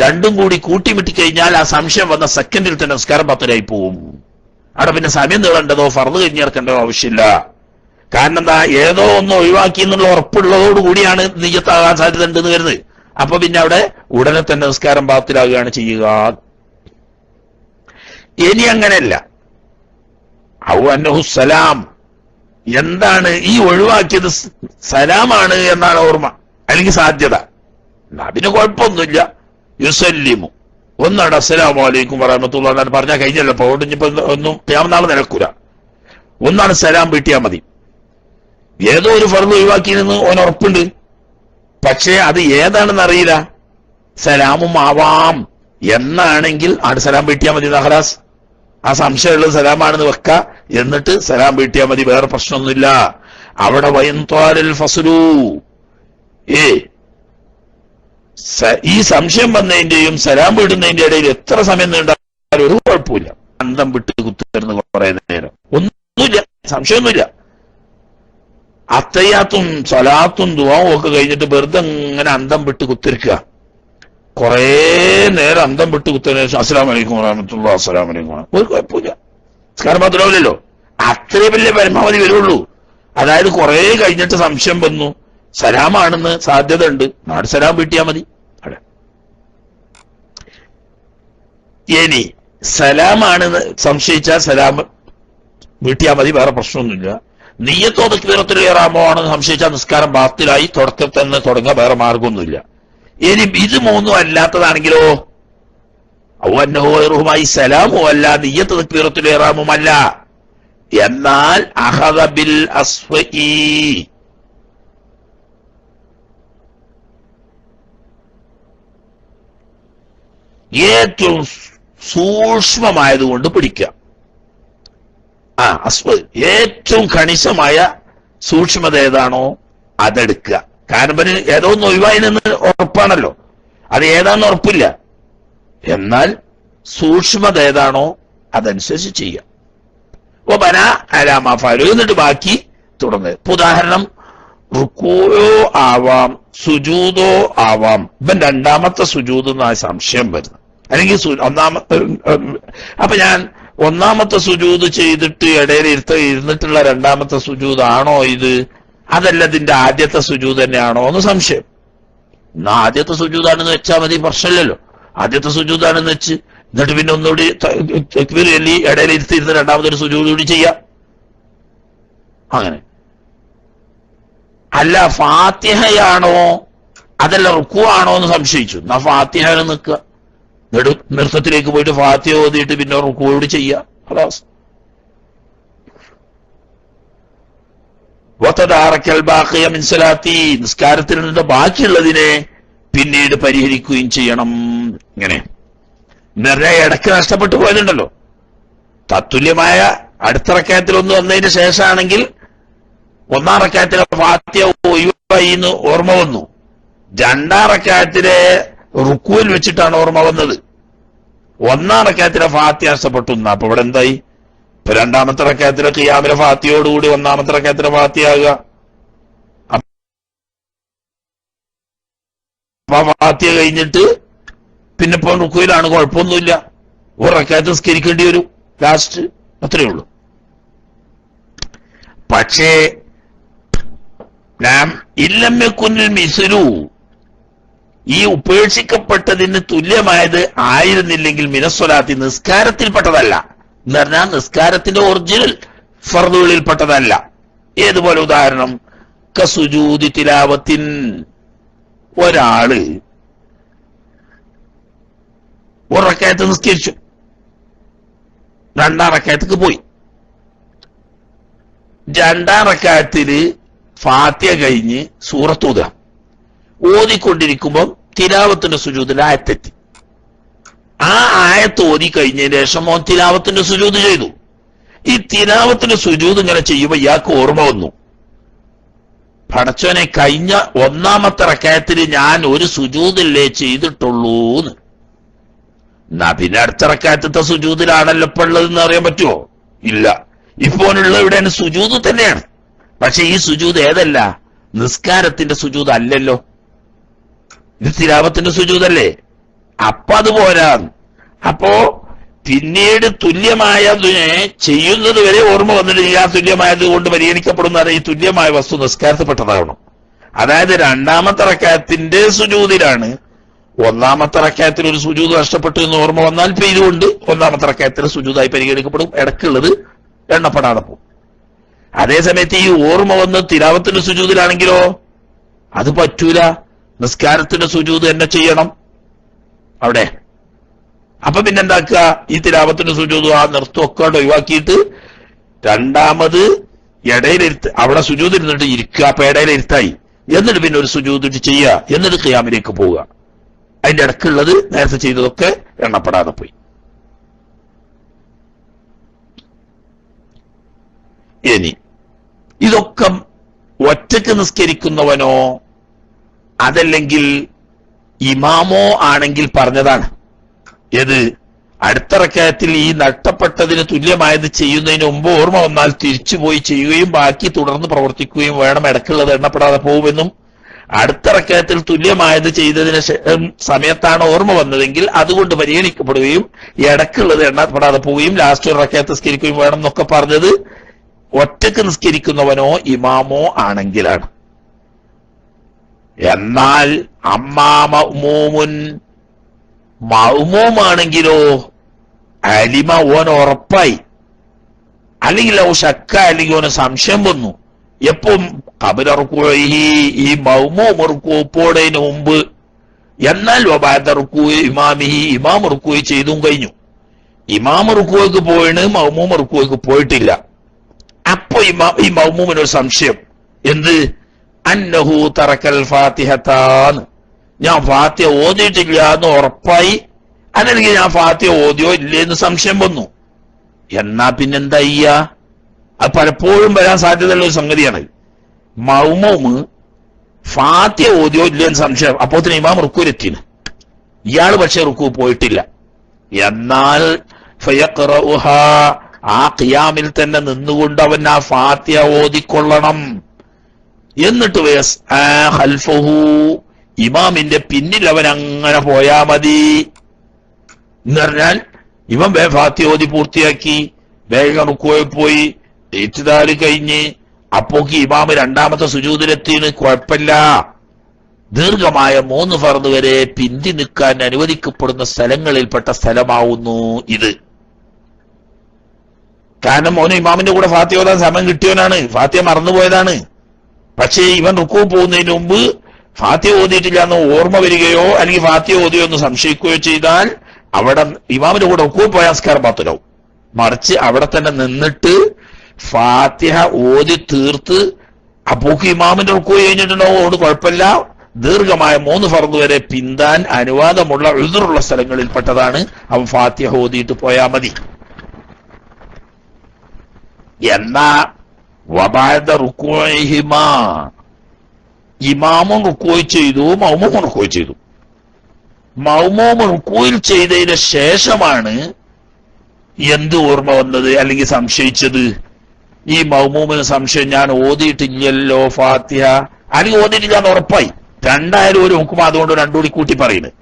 രണ്ടും കൂടി കൂട്ടിമുട്ടി കഴിഞ്ഞാൽ ആ സംശയം വന്ന സെക്കൻഡിൽ തന്നെ നിസ്കാരം ബാത്തിലായി പോവും. അവിടെ പിന്നെ സമയം നീളേണ്ടതോ ഫർള് കഴിഞ്ഞിറക്കേണ്ടതോ ആവശ്യമില്ല. കാരണം എന്താ? ഏതോ ഒന്ന് ഒഴിവാക്കി എന്നുള്ള ഉറപ്പുള്ളതോടുകൂടിയാണ് നിയ്യത്താകാൻ സാധ്യത ഉണ്ടെന്ന് വരുന്നത്. അപ്പൊ പിന്നെ അവിടെ ഉടനെ തന്നെ നിസ്കാരം ബാത്തിലാകുകയാണ് ചെയ്യുക. ഇനി അങ്ങനെയല്ല, ഔ അന്നഹു സലാം, എന്താണ് ഈ ഒഴിവാക്കിയത്? സലാമാണ് എന്നാണ് ഓർമ്മ, അല്ലെങ്കിൽ സാധ്യത. അതിന് കുഴപ്പമൊന്നുമില്ല. യുസല്ലിമു, ഒന്നാണ് അസ്സലാമു അലൈക്കും വറഹ്മത്തുള്ളാഹി എന്ന് പറഞ്ഞാൽ കഴിഞ്ഞല്ലോ. അപ്പൊ അതുകൊണ്ട് ഇനിയിപ്പോ ഒന്നും ഖിയാമനാൾ നിലക്കൂല. ഒന്നാണ് സലാം വീട്ടിയാൽ മതി. ഏതോ ഒരു ഫർള് ഒഴിവാക്കിയെന്ന് ഓൻ ഉറപ്പുണ്ട്, പക്ഷേ അത് ഏതാണെന്ന് അറിയില്ല. സലാമും ആവാം എന്നാണെങ്കിൽ ആട് സലാം വീട്ടിയാൽ മതി. നഹ്റാസ് ആ സംശയമുള്ളത് സലാമാണെന്ന് വെക്ക, എന്നിട്ട് സലാം വീട്ടിയാൽ മതി, വേറെ പ്രശ്നമൊന്നുമില്ല. അവിടെ വയൻത്വാലിൽ ഫസ്ലു, ഈ സംശയം വന്നതിന്റെയും സലാം വീടുന്നതിന്റെ ഇടയിൽ എത്ര സമയം നീണ്ടാലും ഒരു കുഴപ്പമില്ല. അന്തം വിട്ട് കുത്തിരുന്ന് കുറെ നേരം ഒന്നുമില്ല, സംശയമൊന്നുമില്ല. അത്തയ്യാത്തും സ്വലാത്തും ദുആവും ഒക്കെ കഴിഞ്ഞിട്ട് വെറുതെ ഇങ്ങനെ അന്തം വിട്ട് കുത്തിരിക്കുക, കുറെ നേരം അന്തം വിട്ട് കുത്തതിന് ശേഷം അസ്സലാമു അലൈക്കും വറഹ്മത്തുള്ളാഹി അസ്സലാമു അലൈക്കും, ഒരു കുഴപ്പമില്ല. നിസ്കാരം മാത്രമല്ലല്ലോ, അത്രേ വലിയ പരമാവധി വരുള്ളൂ. അതായത് കുറെ കഴിഞ്ഞിട്ട് സംശയം വന്നു, സലാമാണെന്ന് സാധ്യത ഉണ്ട്, നാട് സലാം വീട്ടിയാൽ മതി. ഇനി സലാമാണെന്ന് സംശയിച്ചാൽ സലാം വീട്ടിയാൽ മതി, വേറെ പ്രശ്നമൊന്നുമില്ല. നിയ്യത്തോ തക്ബീറത്തുൽ ഇഹ്റാമോ ആണെന്ന് സംശയിച്ചാൽ നിസ്കാരം ബാത്തിലായി, തുടക്കത്തിൽ തന്നെ തുടങ്ങാൻ വേറെ മാർഗമൊന്നുമില്ല. ഇനി ഇത് മൂന്നും അല്ലാത്തതാണെങ്കിലോ, ഔഹുമായി സലാമോ അല്ല, നിയ്യത്ത് തക്ബീറത്തുൽ ഇഹ്റാമും അല്ല, എന്നാൽ അഖദ ബിൽ അസ്വഇ, ഏറ്റവും സൂക്ഷ്മമായതുകൊണ്ട് പിടിക്കുക. ഏറ്റവും കണിശമായ സൂക്ഷ്മത ഏതാണോ അതെടുക്കുക. കാരണം ഏതോ ഒന്ന് ഒഴിവായി നിന്ന് ഉറപ്പാണല്ലോ, അത് ഏതാന്ന് ഉറപ്പില്ല. എന്നാൽ സൂക്ഷ്മത ഏതാണോ അതനുസരിച്ച് ചെയ്യുക. ഓ ബന അലാമാഫാലു, എന്നിട്ട് ബാക്കി തുടങ്ങുക. ഉദാഹരണം, റുക്കൂയോ ആവാം, സുജൂദോ ആവാം. ഇവൻ രണ്ടാമത്തെ സുജൂദ് എന്നാ സംശയം വരുന്നത്, അല്ലെങ്കിൽ അപ്പൊ ഞാൻ ഒന്നാമത്തെ സുജൂദ് ചെയ്തിട്ട് ഇടയിൽ ഇരുന്നിട്ടുള്ള രണ്ടാമത്തെ സുജൂദ് ആണോ ഇത്, അതല്ല ഇതിന്റെ ആദ്യത്തെ സുജൂദ് തന്നെയാണോ എന്ന് സംശയം. എന്നാ ആദ്യത്തെ സുജൂദാണെന്ന് വെച്ചാൽ മതി, പ്രശ്നമില്ലല്ലോ. ആദ്യത്തെ സുജൂദാണെന്ന് വെച്ച് എന്നിട്ട് പിന്നെ ഒന്നുകൂടി തക്ബീർ ചൊല്ലി ഇടയിൽ ഇരുന്ന് രണ്ടാമതൊരു സുജൂദ് കൂടി ചെയ്യാം. അങ്ങനെ അല്ല, ഫാത്തിഹയാണോ അതല്ല റുക്കു ആണോ എന്ന് സംശയിച്ചു, എന്നാ ഫാത്തിഹയാണ് നിൽക്കുക, നൃത്തത്തിലേക്ക് പോയിട്ട് ഫാത്തിഹ ഓതിയിട്ട് പിന്നെ റുക്കു കൂടി ചെയ്യുക. നിസ്കാരത്തിൽ നിന്ന് ബാക്കിയുള്ളതിനെ പിന്നീട് പരിഹരിക്കുകയും ചെയ്യണം. ഇങ്ങനെ നിറയെ ഇടയ്ക്ക് നഷ്ടപ്പെട്ടു പോയതുണ്ടല്ലോ. തത്തുല്യമായ അടുത്ത റക്അത്തിൽ ഒന്ന് വന്നതിന് ശേഷമാണെങ്കിൽ ഒന്നാം റക്അത്തിലെ ഫാത്തിഹ ഒഴിവായി എന്ന് ഓർമ്മ വന്നു, രണ്ടാം റക്അത്തിലെ റുക്കുവിൽ വെച്ചിട്ടാണ് ഓർമ്മ വന്നത്, ഒന്നാം റക്അത്തിലെ ഫാത്തിഹ നഷ്ടപ്പെട്ടു. അപ്പൊ ഇവിടെ എന്തായി? ഇപ്പൊ രണ്ടാമത്തെ റക്അത്തിലെ ഖിയാമിലെ ഫാത്തിഹയോടുകൂടി ഒന്നാമത്തെ റക്അത്തിലെ ഫാത്തിഹ ആകുക. അപ്പൊ ഫാത്തിഹ കഴിഞ്ഞിട്ട് പിന്നെ ഇപ്പൊ റുക്കുയിലാണ്, കുഴപ്പമൊന്നുമില്ല. ഒരു റക്അത്ത് നിസ്കരിക്കേണ്ടി വരും ലാസ്റ്റ്, അത്രയേ ഉള്ളൂ. പക്ഷേ നാം ഇല്ലമ്മക്കുന്നിൽ മിസ്ലു, ഈ ഉപേക്ഷിക്കപ്പെട്ടതിന് തുല്യമായത് ആയിരുന്നില്ലെങ്കിൽ മിനസ്വലാത്തി, നിസ്കാരത്തിൽപ്പെട്ടതല്ല എന്ന് പറഞ്ഞാൽ നിസ്കാരത്തിന്റെ ഒറിജിനൽ ഫർദുകളിൽപ്പെട്ടതല്ല. ഏതുപോലെ ഉദാഹരണം, കസുജൂദി തിലാവത്തിൻ, ഒരാള് ഒരു റക്അത്ത് നിസ്കരിച്ചു, രണ്ടാം റക്അത്തേക്ക് പോയി. രണ്ടാം റക്അത്തില് ഫാത്തിഹ കഴിഞ്ഞ് സൂറത്ത് ഓതിക്കൊണ്ടിരിക്കുമ്പോൾ തിലാവത്തിന്റെ സുജൂദിൽ ആയത്തെത്തി. ആ ആയത്ത് ഓതി കഴിഞ്ഞതിന് ശേഷം ഓൻ തിലാവത്തിന്റെ സുജൂദ് ചെയ്തു. ഈ തിലാവത്തിന്റെ സുജൂദ് ഇങ്ങനെ ചെയ്യുമ്പോ ഇയാൾക്ക് ഓർമ്മ വന്നു, പടച്ചോനെ കഴിഞ്ഞ ഒന്നാമത്തെ റക്അത്തിൽ ഞാൻ ഒരു സുജൂദില്ലേ ചെയ്തിട്ടുള്ളൂന്ന്. എന്നാ പിന്നെ അടുത്ത റക്അത്തത്തെ സുജൂദിലാണല്ലോ ഇപ്പൊ ഉള്ളതെന്ന് അറിയാൻ പറ്റുമോ? ഇല്ല. ഇപ്പോഴുള്ള ഇവിടെയാണ് സുജൂദ് തന്നെയാണ്. പക്ഷെ ഈ സുജൂദ് ഏതല്ല? നിസ്കാരത്തിന്റെ സുജൂദ് അല്ലല്ലോ, ഇത് തിലാവത്തിന്റെ സുജൂദല്ലേ. അപ്പൊ അത് പോരാ. അപ്പോ പിന്നീട് തുല്യമായതിനെ ചെയ്യുന്നത് വരെ ഓർമ്മ വന്നിട്ട് ആ തുല്യമായത് കൊണ്ട് പരിഗണിക്കപ്പെടുന്ന ഈ തുല്യമായ വസ്തു നിസ്കാരത്തിൽപ്പെട്ടതാകണം. അതായത് രണ്ടാമത്തെ റക്അത്തിന്റെ സുജൂദിലാണ്, ഒന്നാമത്തെ റക്അത്തിൽ ഒരു സുജൂദ് നഷ്ടപ്പെട്ടു എന്ന് ഓർമ്മ വന്നാൽ ഇതുകൊണ്ട് ഒന്നാമത്തെ റക്അത്തിന് സുജൂദായി പരിഗണിക്കപ്പെടും, ഇടക്കുള്ളത് എണ്ണപ്പെടാതെ പോകും. അതേസമയത്ത് ഈ ഓർമ്മ വന്ന് തിലാവത്തിന്റെ സുജൂദിലാണെങ്കിലോ അത് പറ്റൂല, നിസ്കാരത്തിന്റെ സുജൂദ് തന്നെ ചെയ്യണം അവിടെ. അപ്പൊ പിന്നെന്താക്കുക, ഈ തിലാവത്തിന്റെ സുജൂദ് ആ നൃത്തമൊക്കെ ഒഴിവാക്കിയിട്ട് രണ്ടാമത് ഇടയിലിരുത്ത്, അവിടെ സുജൂദ് ഇരുന്നിട്ട് ഇരിക്കുക, അപ്പൊ ഇടയിലിരുത്തായി, എന്നിട്ട് പിന്നെ ഒരു സുജൂദ് ചെയ്യുക, എന്നിട്ട് ഖിയാമിലേക്ക് പോവുക. അതിന്റെ ഇടക്കുള്ളത് നേരത്തെ ചെയ്തതൊക്കെ എണ്ണപ്പെടാതെ പോയി. ഇനി ഇതൊക്കെ ഒറ്റക്ക് നിസ്കരിക്കുന്നവനോ അതല്ലെങ്കിൽ ഇമാമോ ആണെങ്കിൽ പറഞ്ഞതാണ്. ഏത്? അടുത്ത റക്അത്തിൽ ഈ നഷ്ടപ്പെട്ടതിന് തുല്യമായത് ചെയ്യുന്നതിന് മുമ്പ് ഓർമ്മ വന്നാൽ തിരിച്ചുപോയി ചെയ്യുകയും ബാക്കി തുടർന്ന് പ്രവർത്തിക്കുകയും വേണം, ഇടക്കുള്ളത് എണ്ണപ്പെടാതെ പോകുമെന്നും, അടുത്ത റക്അത്തിൽ തുല്യമായത് ചെയ്തതിന് സമയത്താണ് ഓർമ്മ വന്നതെങ്കിൽ അതുകൊണ്ട് പരിഗണിക്കപ്പെടുകയും ഇടക്കുള്ളത് എണ്ണപ്പെടാതെ പോവുകയും ലാസ്റ്റ് ഒരു റക്അത്ത് നിസ്കരിക്കുകയും വേണം എന്നൊക്കെ പറഞ്ഞത് ഒറ്റക്ക് നിസ്കരിക്കുന്നവനോ ഇമാമോ ആണെങ്കിലാണ്. എന്നാൽ മഅ്മൂമുൻ, മഅ്മൂമാണെങ്കിലോ അലിമ, ഓൻ ഉറപ്പായി, അല്ലെങ്കിൽ ഓ ശക്ക, അല്ലെങ്കിൽ ഓന് സംശയം വന്നു. എപ്പം ഖബല റുകൂഇഹി, ഈ മഅ്മൂം റുകൂഅ് മുമ്പ്, എന്നാൽ വബഅദ റുകൂഇ ഇമാമിഹി, ഇമാം റുകൂഅ് ചെയ്തും കഴിഞ്ഞു. ഇമാം റുകൂഅ്ക്ക് പോയിണ്, മഅ്മൂം റുകൂഅ്ക്ക് പോയിട്ടില്ല. അപ്പൊ ഈ മഅ്മൂമിന് ഒരു സംശയം, എന്ത്? അന്നഹു തറക്കൽ ഫാത്തിഹത്താന്ന്, ഞാൻ ഫാത്തിഹ ഓതിയിട്ടില്ല എന്ന് ഉറപ്പായി, അല്ലെങ്കിൽ ഞാൻ ഫാത്തിഹ ഓതിയോ ഇല്ലേന്ന് സംശയം വന്നു. എന്നാ പിന്നെന്താ ചെയ്യാ? അത് പലപ്പോഴും വരാൻ സാധ്യതയുള്ള ഒരു സംഗതിയാണ്. മഅ്മൂമ് ഫാത്തിഹ ഓതിയോ ഇല്ലേന്ന് സംശയം, അപ്പോത്തിന് ഇമാം റുക്കൂലെത്തിന്, ഇയാള് പക്ഷെ റുക്കൂ പോയിട്ടില്ല. എന്നാൽ ഫയഖ്റഉഹാ, ആ ഖിയാമിൽ തന്നെ നിന്നുകൊണ്ട് അവൻ ആ ഫാത്തിഹ ഓതിക്കൊള്ളണം. എന്നിട്ട് ഖൽഫഹു, ഇമാമിന്റെ പിന്നിൽ അവൻ അങ്ങനെ പോയാ മതി എന്ന് പറഞ്ഞാൽ, ഇവൻ ഫാത്തിഹ ഓതി പൂർത്തിയാക്കി വേഗം റുക്കൂയിൽ പോയി ഇത്തിദാല് കഴിഞ്ഞ് അപ്പോക്ക് ഇമാമ് രണ്ടാമത്തെ സുജൂദിലെത്തിന്, കുഴപ്പമില്ല. ദീർഘമായ 3 ഫർദ് വരെ പിന്തി നിൽക്കാൻ അനുവദിക്കപ്പെടുന്ന സ്ഥലങ്ങളിൽപ്പെട്ട സ്ഥലമാവുന്നു ഇത്. കാരണം ഓന് ഇമാമിന്റെ കൂടെ ഫാത്തിഹ ഓതാൻ സമയം കിട്ടിയവനാണ്, ഫാത്തിഹ മറന്നുപോയതാണ്. പക്ഷേ ഇവൻ റുക്കൂ പോകുന്നതിന് മുമ്പ് ഫാത്തിഹ ഓതിയിട്ടില്ല എന്ന് ഓർമ്മ വരികയോ അല്ലെങ്കിൽ ഫാത്തിഹ ഓതിയോ എന്ന് സംശയിക്കുകയോ ചെയ്താൽ അവിടെ ഇമാമിന്റെ കൂടെ റുക്കൂ പോയ നമസ്കാരം ബാത്തിലാവും. മറിച്ച് അവിടെ തന്നെ നിന്നിട്ട് ഫാത്തിഹ ഓതി തീർത്ത് അപ്പോക്ക് ഇമാമിന്റെ റുക്കൂ കഴിഞ്ഞിട്ടുണ്ടാവും, അതുകൊണ്ട് കുഴപ്പമില്ല. ദീർഘമായ 3 ഫർദ് വരെ പിന്താൻ അനുവാദമുള്ള ഉദ്റുള്ള സ്ഥലങ്ങളിൽപ്പെട്ടതാണ്. അവൻ ഫാത്തിഹ ഓതിയിട്ട് പോയാ മതി. എന്നാ വബഅദ റുകൂഇഹിമാ, ഇമാമും റുക്കൂഅ് ചെയ്തു, മഅ്മൂമും റുക്കൂഅ് ചെയ്തു. മഅ്മൂം റുക്കൂയിൽ ചെയ്തതിന് ശേഷമാണ് എന്ത് ഓർമ്മ വന്നത് അല്ലെങ്കിൽ സംശയിച്ചത്? ഈ മഅ്മൂമിന് സംശയം, ഞാൻ ഓതിയിട്ടില്ലല്ലോ ഫാത്തിഹ, അല്ലെങ്കിൽ ഓതിയിട്ടില്ല എന്ന് ഉറപ്പായി. രണ്ടായാലും ഒരു ഹുക്കും, അതുകൊണ്ട് രണ്ടുകൂടി കൂട്ടി പറയുന്നത്.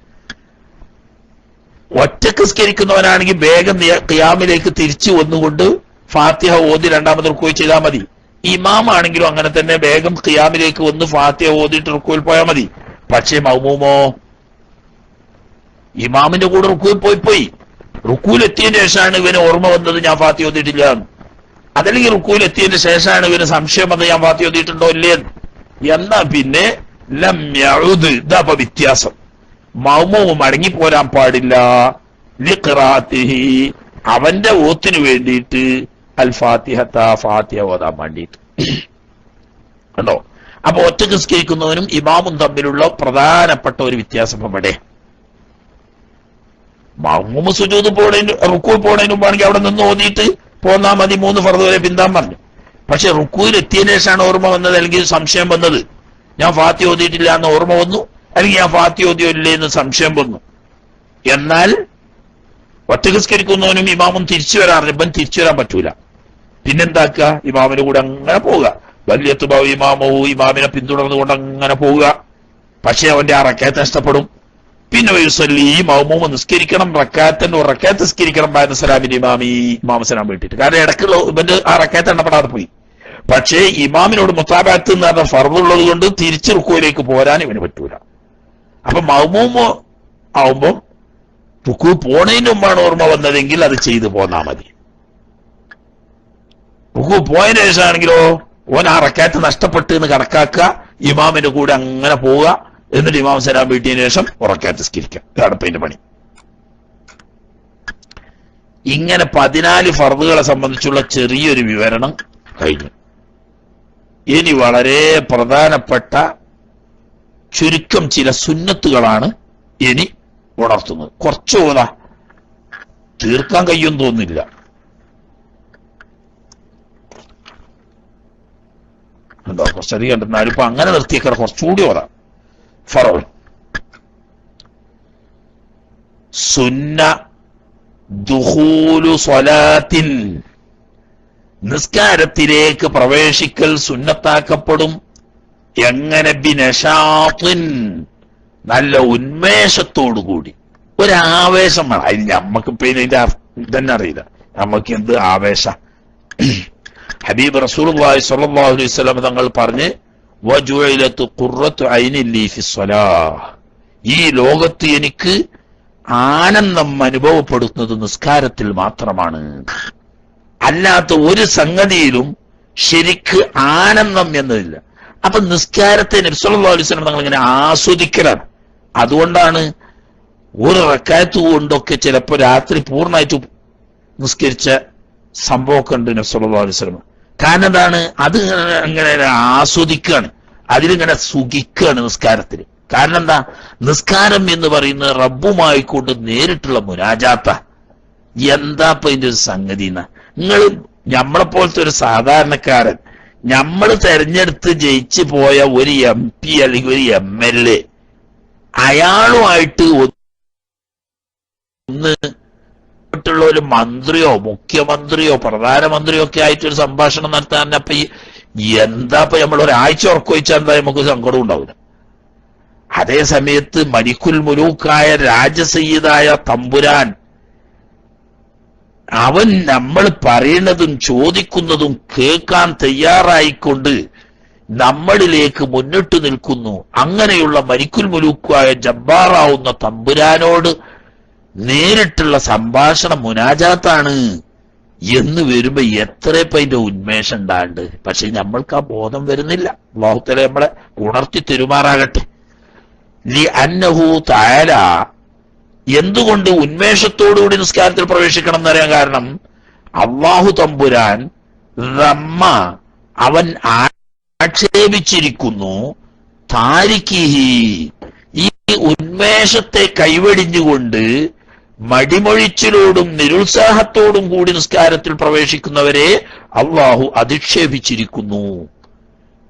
ഒറ്റക്ക് സ്കരിക്കുന്നവനാണെങ്കിൽ വേഗം ഖിയാമിലേക്ക് തിരിച്ചു വന്നുകൊണ്ട് ഫാത്തിഹ ഓതി രണ്ടാമത് റുക്കൂ ചെയ്താൽ മതി. ഇമാമാണെങ്കിലും അങ്ങനെ തന്നെ വേഗം ഖിയാമിലേക്ക് വന്ന് ഫാത്തിഹ ഓതിയിട്ട് റുക്കൂയിൽ പോയാൽ മതി. പക്ഷേ മൗമൂമോ ഇമാമിന്റെ കൂടെ റുക്കൂയിൽ പോയി റുക്കൂയിൽ എത്തിയതിന് ശേഷമാണ് ഇവന് ഓർമ്മ വന്നത് ഞാൻ ഫാത്തിഹ ഓതിയിട്ടില്ല. അതല്ലെങ്കിൽ റുക്കൂയിൽ എത്തിയതിന് ശേഷമാണ് ഇവന് സംശയം വന്നത് ഞാൻ ഫാത്തിഹ ഓതിയിട്ടുണ്ടോ ഇല്ലേ. എന്നാ പിന്നെ ലം യഉദ്, ഇതാ വ്യത്യാസം. മൗമൂമ് മടങ്ങിപ്പോരാൻ പാടില്ല ലിഖറാഅത്തിഹി, അവന്റെ ഓത്തിന് വേണ്ടിയിട്ട് അൽ ഫാത്തിഹത്ത, ഫാത്തിഹ ഓതാൻ വേണ്ടിയിട്ട്. കണ്ടോ? അപ്പൊ ഒറ്റക്ക് സ്കരിക്കുന്നവനും ഇമാമും തമ്മിലുള്ള പ്രധാനപ്പെട്ട ഒരു വ്യത്യാസം അവിടെ. മൗമൂമ് സുജൂദ് പോണതിന് റുക്കൂ പോണതിന് മുമ്പാണെങ്കിൽ അവിടെ നിന്ന് ഓതിയിട്ട് പോന്നാ മതി, 3 ഫർദ് വരെ പിന്താൻ പറഞ്ഞു. പക്ഷെ റുക്കൂയിൽ എത്തിയതിനു ശേഷമാണ് ഓർമ്മ വന്നത്, അല്ലെങ്കിൽ സംശയം വന്നത്, ഞാൻ ഫാത്തിഹ ഓതിയിട്ടില്ല എന്ന് ഓർമ്മ വന്നു, അല്ലെങ്കിൽ ഞാൻ ഫാത്തിഹ ഓതിയോ ഇല്ലേ എന്ന് സംശയം വന്നു. എന്നാൽ ഒറ്റക്ക് സ്കരിക്കുന്നവനും ഇമാമും തിരിച്ചു വരാറില്ല, ഇവൻ തിരിച്ചു വരാൻ പറ്റൂല. പിന്നെന്താക്കുക? ഇമാമിന്റെ കൂടെ അങ്ങനെ പോവുക. വലിയത്തുബാവ് ഇമാമവും ഇമാമിനെ പിന്തുടർന്നുകൊണ്ട് അങ്ങനെ പോവുക. പക്ഷെ അവന്റെ ആ റക്കാത്ത് നഷ്ടപ്പെടും. പിന്നെ വയുസല്ലി, ഈ മൗമൂമ നിസ്കരിക്കണം, റക്കാത്ത് നിസ്കരിക്കണം ബാദ സലാമിന്റെ ഇമാം സലാം വീട്ടിട്ട്. കാരണം ഇടയ്ക്കുള്ള ഇവന്റെ ആ റക്കാത്ത് എണ്ണപ്പെടാതെ പോയി. പക്ഷേ ഇമാമിനോട് മുത്താബാത്ത് എന്ന് പറഞ്ഞ ഫർദുള്ളത് കൊണ്ട് തിരിച്ചു റുക്കൂയിലേക്ക് പോരാൻ ഇവന് പറ്റൂല. അപ്പൊ മൗമൂമ ആവുമ്പം റുക്കൂ പോണതിന് മുമ്പാണ് ഓർമ്മ വന്നതെങ്കിൽ അത് ചെയ്തു പോന്നാ മതി. റുക്കൂ പോയതിനു ശേഷമാണെങ്കിലോ ഓൻ ആ റക്കാത്ത് നഷ്ടപ്പെട്ടു എന്ന് കണക്കാക്കുക, ഇമാമിന്റെ കൂടെ അങ്ങനെ പോവുക, എന്നിട്ട് ഇമാം സലാം വീട്ടിയതിനു ശേഷം റക്കാത്ത് നിസ്കരിക്കുക. ഇതാണ് ഇതിന്റെ പണി. ഇങ്ങനെ 14 ഫർദുകളെ സംബന്ധിച്ചുള്ള ചെറിയൊരു വിവരണം കഴിഞ്ഞു. ഇനി വളരെ പ്രധാനപ്പെട്ട ചുരുക്കം ചില സുന്നത്തുകളാണ് ഇനി ഉണർത്തുന്നത്. കുറച്ച് ഓതാ, തീർക്കാൻ കഴിയും തോന്നില്ല. എന്താ കുറച്ചധികം ഉണ്ടെന്നാലും ഇപ്പൊ അങ്ങനെ നിർത്തിയേക്കാൾ കുറച്ചുകൂടി ഓതാം. ഫറോൾ സുന്ന ദുഖൂലു സ്വലാത്തിൻ, നിസ്കാരത്തിലേക്ക് പ്രവേശിക്കൽ സുന്നത്താക്കപ്പെടും. എങ്ങനെ? ബിനശാത്തിൻ, നല്ല ഉന്മേഷത്തോടുകൂടി, ഒരാവേശം വേണം. അതിന് നമ്മക്കിപ്പോ ഇതിന്റെ ഇതന്നെ അറിയില്ല, നമ്മക്ക് എന്ത് ആവേശ. ഹബീബ് റസൂലുള്ളാഹി സ്വല്ലല്ലാഹു അലൈഹി വസല്ലം തങ്ങൾ പറഞ്ഞ്, വജുഇലതു ഖുർറത്തു ഐനി ലീ ഫിസ്സലാഹ്, ഈ ലോകത്ത് എനിക്ക് ആനന്ദം അനുഭവപ്പെടുന്നത് നിസ്കാരത്തിൽ മാത്രമാണ്. അല്ലാത്ത ഒരു സംഗതിയിലും ശരിക്ക് ആനന്ദം എന്നതില്ല. അപ്പൊ നിസ്കാരത്തെ നബി സല്ലല്ലാഹു അലൈഹി വസല്ലം തങ്ങൾ ഇങ്ങനെ ആസ്വദിക്കലാണ്. അതുകൊണ്ടാണ് ഒരു റക്അത്ത് കൊണ്ടൊക്കെ ചിലപ്പോ രാത്രി പൂർണ്ണമായിട്ട് നിസ്കരിച്ച സംഭവമൊക്കെ ഉണ്ട് നബി സല്ലല്ലാഹു അലൈഹി വസല്ലം. കാരണം എന്താണ്? അത് അങ്ങനെ ആസ്വദിക്കുകയാണ്, അതിലിങ്ങനെ സുഖിക്കുകയാണ് നിസ്കാരത്തിൽ. കാരണം എന്താ? നിസ്കാരം എന്ന് പറയുന്നത് റബ്ബുമായിക്കൊണ്ട് നേരിട്ടുള്ള മുനാജാത്ത. എന്താ ഇപ്പൊ ഇതിന്റെ ഒരു സംഗതി എന്നാ? നിങ്ങൾ നമ്മളെപ്പോലത്തെ ഒരു സാധാരണക്കാരൻ, നമ്മൾ തെരഞ്ഞെടുത്ത് ജയിച്ചു പോയ ഒരു MP അല്ലെങ്കിൽ ഒരു MLA, അയാളുമായിട്ട് ഒന്ന് ുള്ള ഒരു മന്ത്രിയോ മുഖ്യമന്ത്രിയോ പ്രധാനമന്ത്രിയോ ഒക്കെ ആയിട്ടൊരു സംഭാഷണം നടത്താൻ അപ്പൊ എന്താ ഇപ്പൊ നമ്മൾ ഒരാഴ്ച ഉറക്കൊഴിച്ചാൽ എന്താ നമുക്ക് സങ്കടം ഉണ്ടാവില്ല. അതേ സമയത്ത് മലിക്കുൽ മുലൂക്കായ രാജസയ്യിദായ തമ്പുരാൻ, അവൻ നമ്മൾ പറയുന്നതും ചോദിക്കുന്നതും കേൾക്കാൻ തയ്യാറായിക്കൊണ്ട് നമ്മളിലേക്ക് മുന്നിട്ട് നിൽക്കുന്നു. അങ്ങനെയുള്ള മലിക്കുൽ മുലൂക്കായ ജബ്ബാറാവുന്ന തമ്പുരാനോട് നേരിട്ടുള്ള സംഭാഷണം മുനാജാത്താണ് എന്ന് വരുമ്പോ എത്ര ഇപ്പൊ അതിന്റെ ഉന്മേഷം ഉണ്ടാണ്ട്. പക്ഷെ നമ്മൾക്ക് ആ ബോധം വരുന്നില്ല. അല്ലാഹു തആല നമ്മളെ ഉണർത്തി തെരുമാറാകട്ടെ. ലി അന്നഹു തആല, എന്തുകൊണ്ട് ഉന്മേഷത്തോടുകൂടി നിസ്കാരത്തിൽ പ്രവേശിക്കണം എന്നറിയാൻ കാരണം, അല്ലാഹു തമ്പുരാൻ റമ്മ, അവൻ ആക്ഷേപിച്ചിരിക്കുന്നു, താരിഖിഹി, ഈ ഉന്മേഷത്തെ കൈവെടിഞ്ഞുകൊണ്ട് മടിമൊഴിച്ചിലോടും നിരുത്സാഹത്തോടും കൂടി നിസ്കാരത്തിൽ പ്രവേശിക്കുന്നവരെ അള്ളാഹു അധിക്ഷേപിച്ചിരിക്കുന്നു.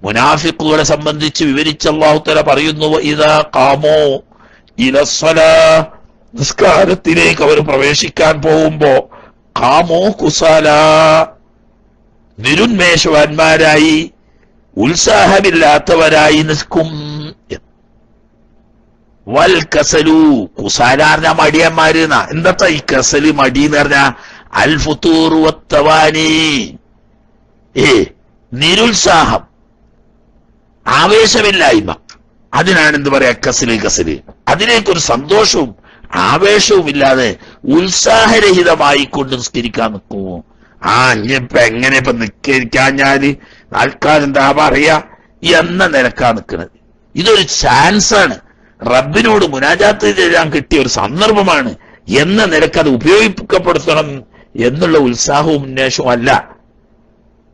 മുനാഫിക്കുകളെ സംബന്ധിച്ച് വിവരിച്ച് അല്ലാഹു തആല പറയുന്നു, ഇദാ ഖാമൂ ഇലസ്സലാ, നിസ്കാരത്തിലേക്ക് അവർ പ്രവേശിക്കാൻ പോകുമ്പോ ഖാമൂ കുസാലാ, നിരുന്മേഷവാന്മാരായി ഉത്സാഹമില്ലാത്തവരായി നിൽക്കും. വൽ കസലു കുസാല പറഞ്ഞ മടിയന്മാര് എന്നാ. എന്താ ഈ കസല് മടി എന്ന് പറഞ്ഞ അൽ ഫുതൂർ വത്തവാനി, നിരുത്സാഹം, ആവേശമില്ലായ്മ, അതിനാണ് എന്ത് പറയാ കസല്. അതിലേക്കൊരു സന്തോഷവും ആവേശവും ഇല്ലാതെ ഉത്സാഹരഹിതമായി കൊണ്ട് നിസ്കരിക്കാൻ നിൽക്കുമോ? ഇനിയിപ്പൊ എങ്ങനെ ഇപ്പൊ നിസ്കരിക്കാഞ്ഞാല് ആൾക്കാർ എന്താ പറയാ എന്ന നിലക്കാ നിൽക്കുന്നത്. ഇതൊരു ചാൻസാണ്, റബ്ബിനോട് മുനാജാത്ത് ചെയ്യാൻ കിട്ടിയ ഒരു സന്ദർഭമാണ് എന്ന നിലക്ക് അത് ഉപയോഗിക്കപ്പെടുത്തണം എന്നുള്ള ഉത്സാഹവും ഉന്മേഷവും അല്ല.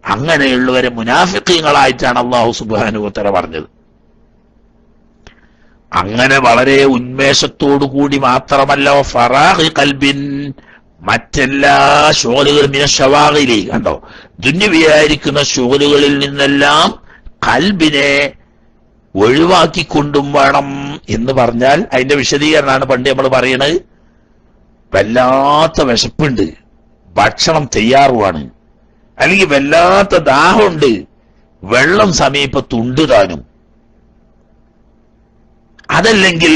അങ്ങനെയുള്ളവരെ മുനാഫിഖീങ്ങളായിട്ടാണ് അല്ലാഹു സുബ്ഹാനഹു വ തആല പറഞ്ഞത്. അങ്ങനെ വളരെ ഉന്മേഷത്തോടു കൂടി മാത്രമല്ല ഫറാഹി ഖൽബിൻ, മറ്റെല്ലാ ശുഗലുകളും മിന ശവാഗിലി, കണ്ടോ, ദുന്യവിയായിരിക്കുന്ന ശുഗലുകളിൽ നിന്നെല്ലാം ഖൽബിനെ ഒഴിവാക്കിക്കൊണ്ടും വേണം എന്ന് പറഞ്ഞാൽ അതിന്റെ വിശദീകരണമാണ് പണ്ട് നമ്മൾ പറയണത്. വല്ലാത്ത വിശപ്പുണ്ട്, ഭക്ഷണം തയ്യാറുമാണ്, അല്ലെങ്കിൽ വല്ലാത്ത ദാഹമുണ്ട്, വെള്ളം സമീപത്തുണ്ട് താനും, അതല്ലെങ്കിൽ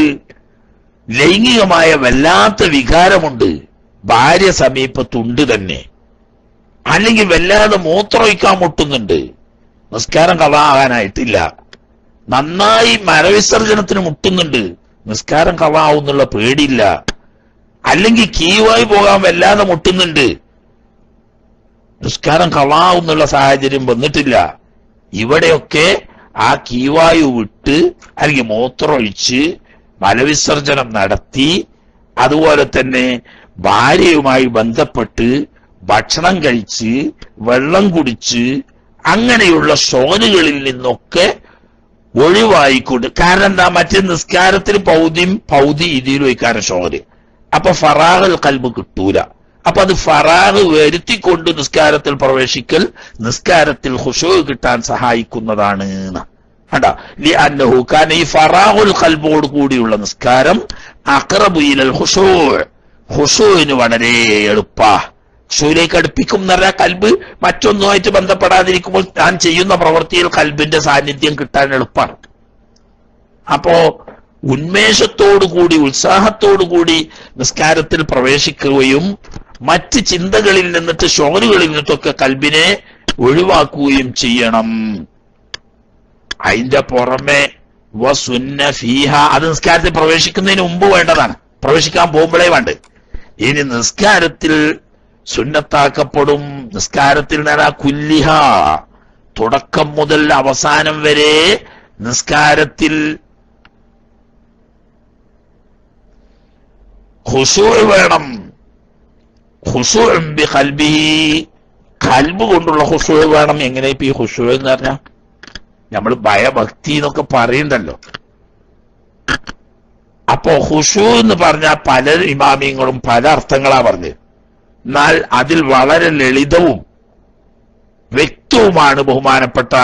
ലൈംഗികമായ വല്ലാത്ത വികാരമുണ്ട്, ഭാര്യ സമീപത്തുണ്ട് തന്നെ, അല്ലെങ്കിൽ വല്ലാതെ മൂത്രമൊഴിക്കാൻ മുട്ടുന്നുണ്ട്, നിസ്കാരം കളാകാനായിട്ടില്ല, നന്നായി മലവിസർജനത്തിന് മുട്ടുന്നുണ്ട്, നിസ്കാരം കളാവുന്നുള്ള പേടിയില്ല, അല്ലെങ്കിൽ കീവായി പോകാൻ വല്ലാതെ മുട്ടുന്നുണ്ട്, നിസ്കാരം കളാവുന്നുള്ള സാഹചര്യം വന്നിട്ടില്ല. ഇവിടെയൊക്കെ ആ കീവായു വിട്ട് അല്ലെങ്കിൽ മൂത്രമൊഴിച്ച് മലവിസർജനം നടത്തി അതുപോലെ തന്നെ ഭാര്യയുമായി ബന്ധപ്പെട്ട് ഭക്ഷണം കഴിച്ച് വെള്ളം കുടിച്ച് അങ്ങനെയുള്ള ശോധനകളിൽ നിന്നൊക്കെ ഒഴിവായിക്കൊണ്ട്, കാരണം എന്താ, മറ്റേ നിസ്കാരത്തിൽ പൗതി ഇതിൽ വയ്ക്കാനും ശോധന, അപ്പൊ ഫറാഹൽ ഖൽബ് കിട്ടൂല. അപ്പൊ അത് ഫറാഹ് വരുത്തിക്കൊണ്ട് നിസ്കാരത്തിൽ പ്രവേശിക്കൽ നിസ്കാരത്തിൽ ഖുശൂ കിട്ടാൻ സഹായിക്കുന്നതാണ്. കാരണം ഈ ഫറാഹുൽ ഖൽബോട് കൂടിയുള്ള നിസ്കാരം അഖറബു ഇലൽ ഖുശൂ, ഖുശൂവിന് വളരെ എളുപ്പാ, ഖുശൂയിലേക്ക് അടുപ്പിക്കും എന്ന് പറഞ്ഞാൽ കൽബ് മറ്റൊന്നുമായിട്ട് ബന്ധപ്പെടാതിരിക്കുമ്പോൾ താൻ ചെയ്യുന്ന പ്രവൃത്തിയിൽ കൽബിന്റെ സാന്നിധ്യം കിട്ടാൻ എളുപ്പമാണ്. അപ്പോ ഉന്മേഷത്തോടുകൂടി ഉത്സാഹത്തോടുകൂടി നിസ്കാരത്തിൽ പ്രവേശിക്കുകയും മറ്റ് ചിന്തകളിൽ നിന്നിട്ട് ശോകനുകളിൽ നിന്നിട്ടൊക്കെ കൽബിനെ ഒഴിവാക്കുകയും ചെയ്യണം. അതിന്റെ പുറമെ വസുന്ന ഫീഹ, അത് നിസ്കാരത്തിൽ പ്രവേശിക്കുന്നതിന് മുമ്പ് വേണ്ടതാണ്, പ്രവേശിക്കാൻ പോകുമ്പോഴേ വേണ്ട. ഇനി നിസ്കാരത്തിൽ സുന്നത്താക്കപ്പെടും, നിസ്കാരത്തിൽ നേരാ കുല്ലിഹ, തുടക്കം മുതൽ അവസാനം വരെ നിസ്കാരത്തിൽ ഖുശൂ വേണം. ഖുശൂ ബി ഖൽബിഹി, ഖൽബ് കൊണ്ടുള്ള ഖുശൂ വേണം. എങ്ങനെ ഇപ്പൊ ഈ ഖുശൂ എന്ന് പറഞ്ഞാൽ നമ്മൾ ഭയഭക്തി എന്നൊക്കെ പറയുന്നുണ്ടല്ലോ. അപ്പോ ഖുശൂ എന്ന് പറഞ്ഞാൽ പല ഇമാമിയങ്ങളും പല അർത്ഥങ്ങളാ പറഞ്ഞത്. എന്നാൽ അതിൽ വളരെ ലളിതവും വ്യക്തവുമാണ് ബഹുമാനപ്പെട്ട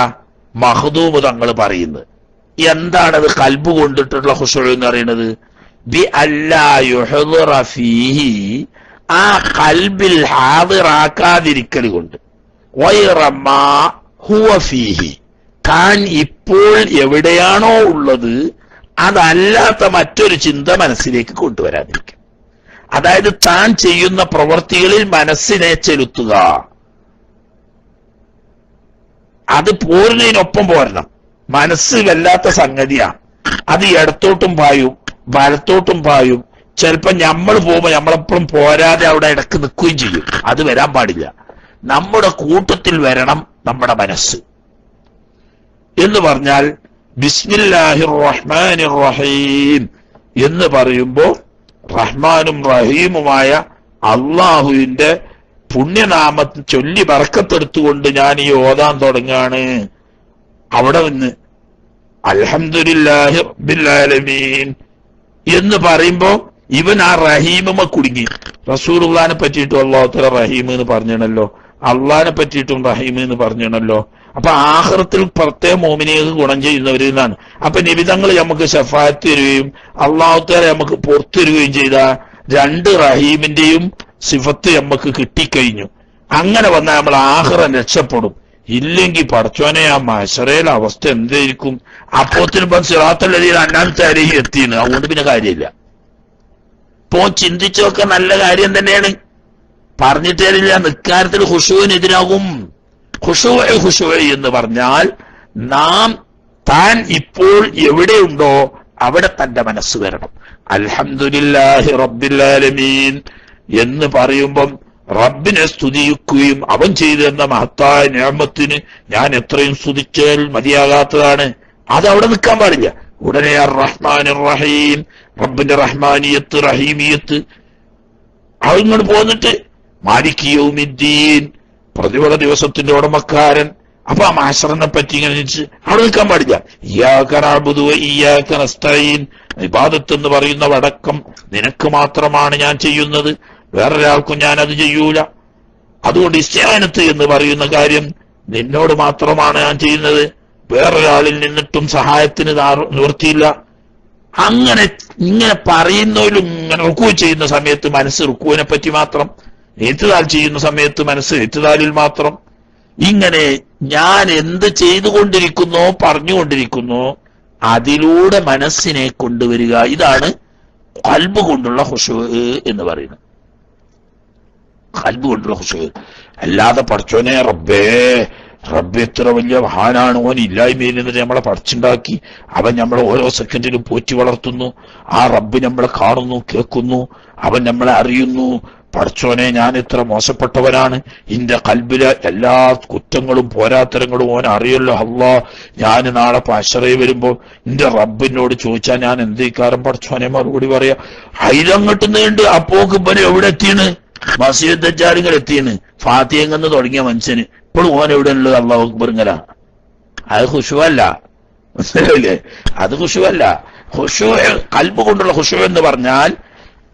മഖ്ദൂം തങ്ങൾ പറയുന്നത്. എന്താണത് ഖൽബ് കൊണ്ടിട്ടുള്ള ഖുശൂ എന്ന് പറയുന്നത്? ബി അല്ലാ യുഹ്ദിറ ഫീഹി, ആ ഖൽബിൽ ഹാദിറാക്കാതിരിക്കൽ കൊണ്ട്, ഗൈറ മാ ഹുവ ഫീഹി, താൻ ഇപ്പോൾ എവിടെയാണോ ഉള്ളത് അതല്ലാത്ത മറ്റൊരു ചിന്ത മനസ്സിലേക്ക് കൊണ്ടുവരാതിരിക്കും. അതായത് താൻ ചെയ്യുന്ന പ്രവൃത്തികളിൽ മനസ്സിനെ ചെലുത്തുക, അത് പോരുന്നതിനൊപ്പം പോരണം. മനസ്സ് വല്ലാത്ത സംഗതിയാണ്, അത് ഇടത്തോട്ടും പായും വലത്തോട്ടും പായും. ചിലപ്പോ നമ്മൾ പോകുമ്പോ നമ്മളെപ്പോഴും പോരാതെ അവിടെ ഇടക്ക് നിൽക്കുകയും ചെയ്യും. അത് വരാൻ പാടില്ല. നമ്മുടെ കൂട്ടത്തിൽ വരണം നമ്മുടെ മനസ്സ്. എന്ന് പറഞ്ഞാൽ ബിസ്മില്ലാഹിർ റഹ്മാനിർ റഹീം എന്ന് പറയുമ്പോ റഹ്മാനും റഹീമുമായ അള്ളാഹുവിന്റെ പുണ്യനാമത്തിൽ ചൊല്ലി ബർക്കത്തെടുത്തുകൊണ്ട് ഞാൻ ഈ ഓതാൻ തുടങ്ങാണ്. അവിടെ നിന്ന് അൽഹംദുലില്ലാഹി റബ്ബിൽ ആലമീൻ എന്ന് പറയുമ്പോ ഇവൻ ആ റഹീമ കുടുങ്ങി. റസൂലുള്ളാഹിനെ പറ്റിയിട്ടും അല്ലാഹു തആല റഹീം എന്ന് പറഞ്ഞണല്ലോ, അള്ളാഹിനെ പറ്റിയിട്ടും റഹീം എന്ന് പറഞ്ഞണല്ലോ. അപ്പൊ ആഖിറത്തിൽ പ്രത്യേക മോമിനിയക്ക് ഗുണം ചെയ്യുന്നവരിൽ നിന്നാണ്. അപ്പൊ നിബിതങ്ങൾ നമുക്ക് ശഫാഅത്ത് തരുകയും അല്ലാഹു തആല നമുക്ക് പുറത്തു തരുകയും ചെയ്ത രണ്ട് റഹീമിന്റെയും സിഫത്ത് നമുക്ക് കിട്ടിക്കഴിഞ്ഞു. അങ്ങനെ വന്നാൽ നമ്മൾ ആഖിറ രക്ഷപ്പെടും. ഇല്ലെങ്കിൽ പടച്ചോനെ ആ മഹ്ശറയിലെ അവസ്ഥ എന്തായിരിക്കും? അപ്പോത്തിനിപ്പം സിറാത്തുല്ലദീന അൻഅംത അലൈഹിം എത്തിയാണ്. അതുകൊണ്ട് പിന്നെ കാര്യമില്ല. ഇപ്പോ ചിന്തിച്ചൊക്കെ നല്ല കാര്യം തന്നെയാണ്, പറഞ്ഞിട്ടേരില്ല. നിസ്കാരത്തിൽ ഖുശൂഇനെതിരാകും. ഖുശൂഅ് എന്ന് പറഞ്ഞാൽ താൻ ഇപ്പോൾ എവിടെയുണ്ടോ അവിടെ തന്റെ മനസ്സ് വരണം. അൽഹംദുലില്ലാഹി റബ്ബിൽ ആലമീൻ എന്ന് പറയുമ്പം റബ്ബിനെ സ്തുതിക്കുകയും അവൻ ചെയ്തെന്ന മഹത്തായ നിഅമത്തിന് ഞാൻ എത്രയും സ്തുതിച്ചാൽ മതിയാകാത്തതാണ്. അതവിടെ നിൽക്കാൻ പാടില്ല. ഉടനെ അർ-റഹ്മാനിർ റഹീം, റബ്ബിന്റെ റഹ്മാനിയത്ത് റഹീമിയത്ത് അതിങ്ങോട്ട് പോന്നിട്ട് മാലിക് യൗമിദ്ദീൻ, പ്രതിഫല ദിവസത്തിന്റെ ഉടമക്കാരൻ. അപ്പൊ ആ മഹ്ശറിനെ പറ്റി ഇങ്ങനെ അവിടെ നിൽക്കാൻ പാടില്ല. ഇയ്യാക നഅ്ബുദു വ ഇയ്യാക നസ്തഈൻ, ഇബാദത്ത് എന്ന് പറയുന്ന വടക്കം നിനക്ക് മാത്രമാണ് ഞാൻ ചെയ്യുന്നത്, വേറൊരാൾക്കും ഞാൻ അത് ചെയ്യൂല. അതുകൊണ്ട് ഇസ്തിആനത്ത് എന്ന് പറയുന്ന കാര്യം നിന്നോട് മാത്രമാണ് ഞാൻ ചെയ്യുന്നത്, വേറൊരാളിൽ നിന്നിട്ടും സഹായത്തിന് നിവൃത്തിയില്ല. ഇങ്ങനെ പറയുന്നതിലും ഇങ്ങനെ റുക്കൂ ചെയ്യുന്ന സമയത്ത് മനസ്സ് റുക്കൂവിനെ പറ്റി മാത്രം, ഏറ്റുതാൽ ചെയ്യുന്ന സമയത്ത് മനസ്സ് ഏറ്റുതാലിൽ മാത്രം. ഇങ്ങനെ ഞാൻ എന്ത് ചെയ്തുകൊണ്ടിരിക്കുന്നോ പറഞ്ഞുകൊണ്ടിരിക്കുന്നോ അതിലൂടെ മനസ്സിനെ കൊണ്ടുവരിക. ഇതാണ് ഖൽബ് കൊണ്ടുള്ള ഖുശൂഅ് എന്ന് പറയുന്നത്. ഖൽബ് കൊണ്ടുള്ള ഖുശൂഅ്. അല്ലാതെ പടച്ചോനെ റബ്ബേ എത്ര വലിയ മഹാനാണ്, ഓൻ ഇല്ലായ്മയിൽ നിന്നിട്ട് നമ്മളെ പഠിച്ചുണ്ടാക്കി, അവൻ നമ്മളെ ഓരോ സെക്കൻഡിലും പോറ്റി വളർത്തുന്നു, ആ റബ്ബ് നമ്മളെ കാണുന്നു കേൾക്കുന്നു, അവൻ നമ്മളെ അറിയുന്നു, പടച്ചോനെ ഞാൻ ഇത്ര മോശപ്പെട്ടവനാണ്, ഇന്റെ ഖൽബിലെ എല്ലാ കുറ്റങ്ങളും പോരാത്തരങ്ങളും ഓൻ അറിയല്ലോ. അല്ലാ, ഞാൻ നാളെ മഹ്ശറയിൽ വരുമ്പോ എന്റെ റബ്ബിനോട് ചോദിച്ചാൽ ഞാൻ എന്തേക്കാരം പടച്ചോനെ മറുപടി പറയാ? അയിലങ്ങോട്ട് നീണ്ട് അപ്പോക്ക് ഇവന് എവിടെ എത്തിയാണ്? മസീഹ് ദജ്ജാലിങ്ങൾ എത്തിയാണ്. ഫാത്തിഹയെന്ന് തുടങ്ങിയ മനുഷ്യന് ഇപ്പോഴും ഓൻ എവിടെ ഉള്ളത്? അല്ലാഹു അക്ബർ ഇങ്ങല. അത് ഖുശൂഅല്ല, മനസ്സിലായില്ലേ? അത് ഖുശൂഅല്ല. ഖുശൂഅ് ഖൽബ് കൊണ്ടുള്ള ഖുശൂഅ് എന്ന് പറഞ്ഞാൽ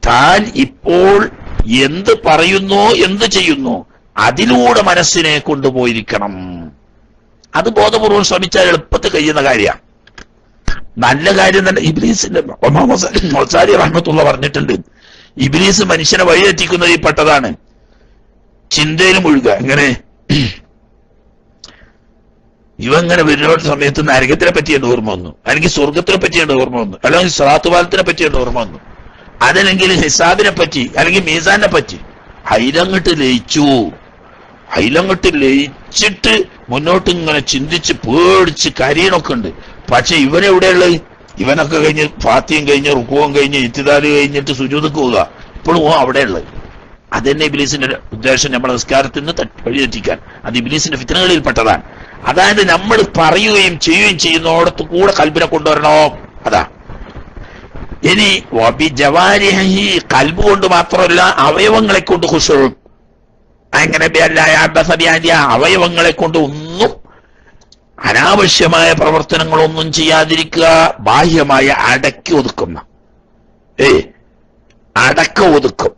താൻ ഇപ്പോൾ എന്ത് പറയുന്നോ എന്ത് ചെയ്യുന്നോ അതിലൂടെ മനസ്സിനെ കൊണ്ടുപോയിരിക്കണം. അത് ബോധപൂർവം ശ്രമിച്ചാൽ എളുപ്പത്തിൽ കഴിയുന്ന കാര്യമാണ്. നല്ല കാര്യം തന്നെ. ഇബ്ലീസിന്റെ മൊസാരി റഹ്മത്തുള്ള പറഞ്ഞിട്ടുണ്ട്, ഇബ്ലീസ് മനുഷ്യനെ വഴിതെറ്റിക്കുന്നതിൽ പെട്ടതാണ് ചിന്തയിൽ മുഴുകുക. എങ്ങനെ ഇവങ്ങനെ വരുന്ന സമയത്ത് നരകത്തിനെ പറ്റിയാണ് ഓർമ്മ വന്നു, അല്ലെങ്കിൽ സ്വർഗത്തിനെ പറ്റിയാണ് ഓർമ്മ വന്നു, അല്ലെങ്കിൽ സിറാത്ത് പാലത്തിനെ പറ്റിയാണ് ഓർമ്മ വന്നു, അതല്ലെങ്കിൽ ഹിസാബിനെ പറ്റി, അല്ലെങ്കിൽ മീസാനെ പറ്റി. അയിലങ്ങട്ട് ലയിച്ചിട്ട് മുന്നോട്ട് ഇങ്ങനെ ചിന്തിച്ച് പേടിച്ച് കരയണൊക്കെ ഉണ്ട്. പക്ഷെ ഇവനെവിടെയുള്ളത്? ഇവനൊക്കെ കഴിഞ്ഞ് ഫാത്തിയും കഴിഞ്ഞ് റുക്കുവും കഴിഞ്ഞ് ഇത്തിദാല് കഴിഞ്ഞിട്ട് സുജൂദക്ക് പോവുക. ഇപ്പോഴും അവിടെയുള്ളത്. അതന്നെ ഇബ്ലീസിന്റെ ഉദ്ദേശം, നമ്മളെ നിസ്കാരത്തിൽ നിന്ന് വഴിതെറ്റിക്കാൻ. അത് ഇബ്ലീസിന്റെ ഫിത്നകളിൽ പെട്ടതാണ്. അതായത് നമ്മൾ പറയുകയും ചെയ്യുകയും ചെയ്യുന്നോടത്ത് കൂടെ കൽബിനെ കൊണ്ടുവരണോ, അതാ. ഇനി ജവാരിഹി, കൽബ് കൊണ്ട് മാത്രമല്ല അവയവങ്ങളെ കൊണ്ട് ഖുശൂഅ്. അങ്ങനെ അവയവങ്ങളെ കൊണ്ട് ഒന്നും അനാവശ്യമായ പ്രവർത്തനങ്ങളൊന്നും ചെയ്യാതിരിക്കുക. ബാഹ്യമായ അടക്കി ഒതുക്കുന്ന ഒതുക്കും.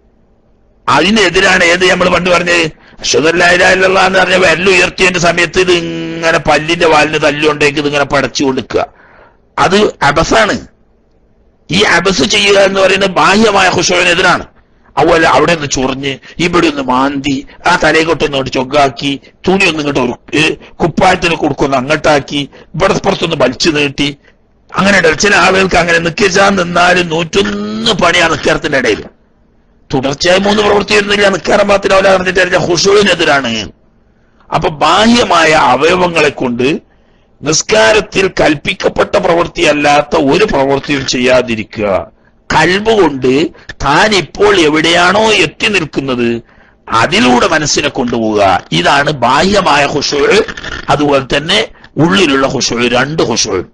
അതിനെതിരാണ് ഏത് നമ്മൾ പണ്ട് പറഞ്ഞത്? അശ്ഹദു അല്ലാ ഇലാഹ ഇല്ലല്ലാഹ് എന്ന് പറഞ്ഞ വിരൽ ഉയർത്തിയതിന്റെ സമയത്ത് ഇത് ഇങ്ങനെ പല്ലിന്റെ വാലിന് തല്ലുകൊണ്ടേക്ക് ഇതിങ്ങനെ പടച്ചു കൊടുക്കുക. അത് അബസാണ്. ഈ അബസ് ചെയ്യുക എന്ന് പറയുന്നത് ബാഹ്യമായ ഖുശൂഇനെതിരാണ്. അതുപോലെ അവിടെ നിന്ന് ചൊറിഞ്ഞ് ഇവിടെ ഒന്ന് മാന്തി ആ തലയെക്കൊട്ടൊന്ന് ചൊഗ്ഗാക്കി തുണി ഒന്ന് ഇങ്ങോട്ട് കുപ്പായത്തിന് കൊടുക്കൊന്ന് അങ്ങോട്ടാക്കി ഇവിടെ പുറത്തൊന്ന് വലിച്ചു നീട്ടി അങ്ങനെ ചില ആളുകൾക്ക് അങ്ങനെ നിൽക്കാൻ നിന്നാലും 101 പണിയാണ് നിസ്കാരത്തിന്റെ ഇടയിൽ. തുടർച്ചയായി 3 പ്രവൃത്തി വരുന്നില്ല, നിസ്കാരം പാത്തിലാവില്ല പറഞ്ഞിട്ട് ഖുശൂഇനെതിരാണ്. അപ്പൊ ബാഹ്യമായ അവയവങ്ങളെ കൊണ്ട് നിസ്കാരത്തിൽ കൽപ്പിക്കപ്പെട്ട പ്രവൃത്തിയല്ലാത്ത ഒരു പ്രവൃത്തിയും ചെയ്യാതിരിക്കുക. കൽബ് കൊണ്ട് താൻ ഇപ്പോൾ എവിടെയാണോ എത്തി നിൽക്കുന്നത് അതിലൂടെ മനസ്സിനെ കൊണ്ടുപോവുക. ഇതാണ് ബാഹ്യമായ ഖുശൂഅ്. അതുപോലെ തന്നെ ഉള്ളിലുള്ള ഖുശൂഅ്, 2 ഖുശൂഅ്.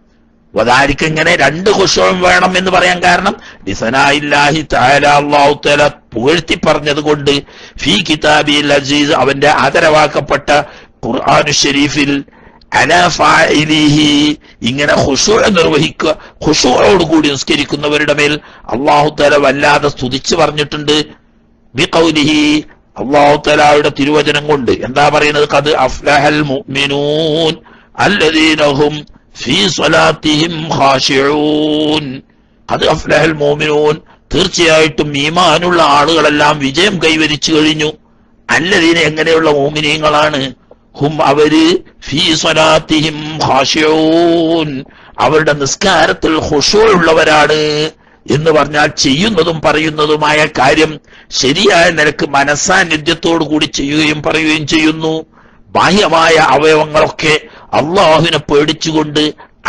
വദാലിക ഇങ്ങനെ 2 ഖുശൂഅ് വേണം എന്ന് പറയാൻ കാരണം ബിസനാഇല്ലാഹി തആല, അല്ലാഹു തആല പുകഴ്ത്തി പറഞ്ഞത് കൊണ്ട്, ഫീ കിതാബിൽ അസീസ്, അവന്റെ ആദരവാക്കപ്പെട്ട ഖുർആനു ശരീഫിൽ, അലാ ഫാഇലിഹി, ഇങ്ങനെ ഖുശൂഅ് നിർവഹിക്കുക, ഖുശൂഅോട് കൂടി നിസ്കരിക്കുന്നവരുടെ മേൽ അല്ലാഹു തആല വല്ലാതെ സ്തുതിച്ച് പറഞ്ഞിട്ടുണ്ട്. ബിഖൗലിഹി, അല്ലാഹു തആലയുടെ തിരുവചനം കൊണ്ട് എന്താ പറയുന്നത്? ഖദ് അഫ്ലഹൽ മുഅ്മിനൂൻ അല്ലദീന ഹും ഫീ സ്വലാത്തിഹിം ഖാശിഊൻ. ഖദ് അഫ്ലഹൽ മുഅ്മിനൂൻ, തീർച്ചയായിട്ടും ഈമാനുള്ള ആളുകളെല്ലാം വിജയം കൈവരിച്ചു കഴിഞ്ഞു. അല്ലദീന, എങ്ങനെയുള്ള മുഅ്മിനീങ്ങളാണ്? ഹും അവര് ഫീ സ്വലാത്തിഹിം ഖാശിഊൻ അവരുടെ നിസ്കാരത്തിൽ ഖുശൂ ഉള്ളവരാണ് എന്ന് പറഞ്ഞാൽ ചെയ്യുന്നതും പറയുന്നതുമായ കാര്യം ശരിയായ നിലക്ക് മനസ്സാന്നിധ്യത്തോടു കൂടി ചെയ്യുകയും പറയുകയും ചെയ്യുന്നു. ബാഹ്യമായ അവയവങ്ങളൊക്കെ അള്ളാഹുവിനെ പേടിച്ചുകൊണ്ട്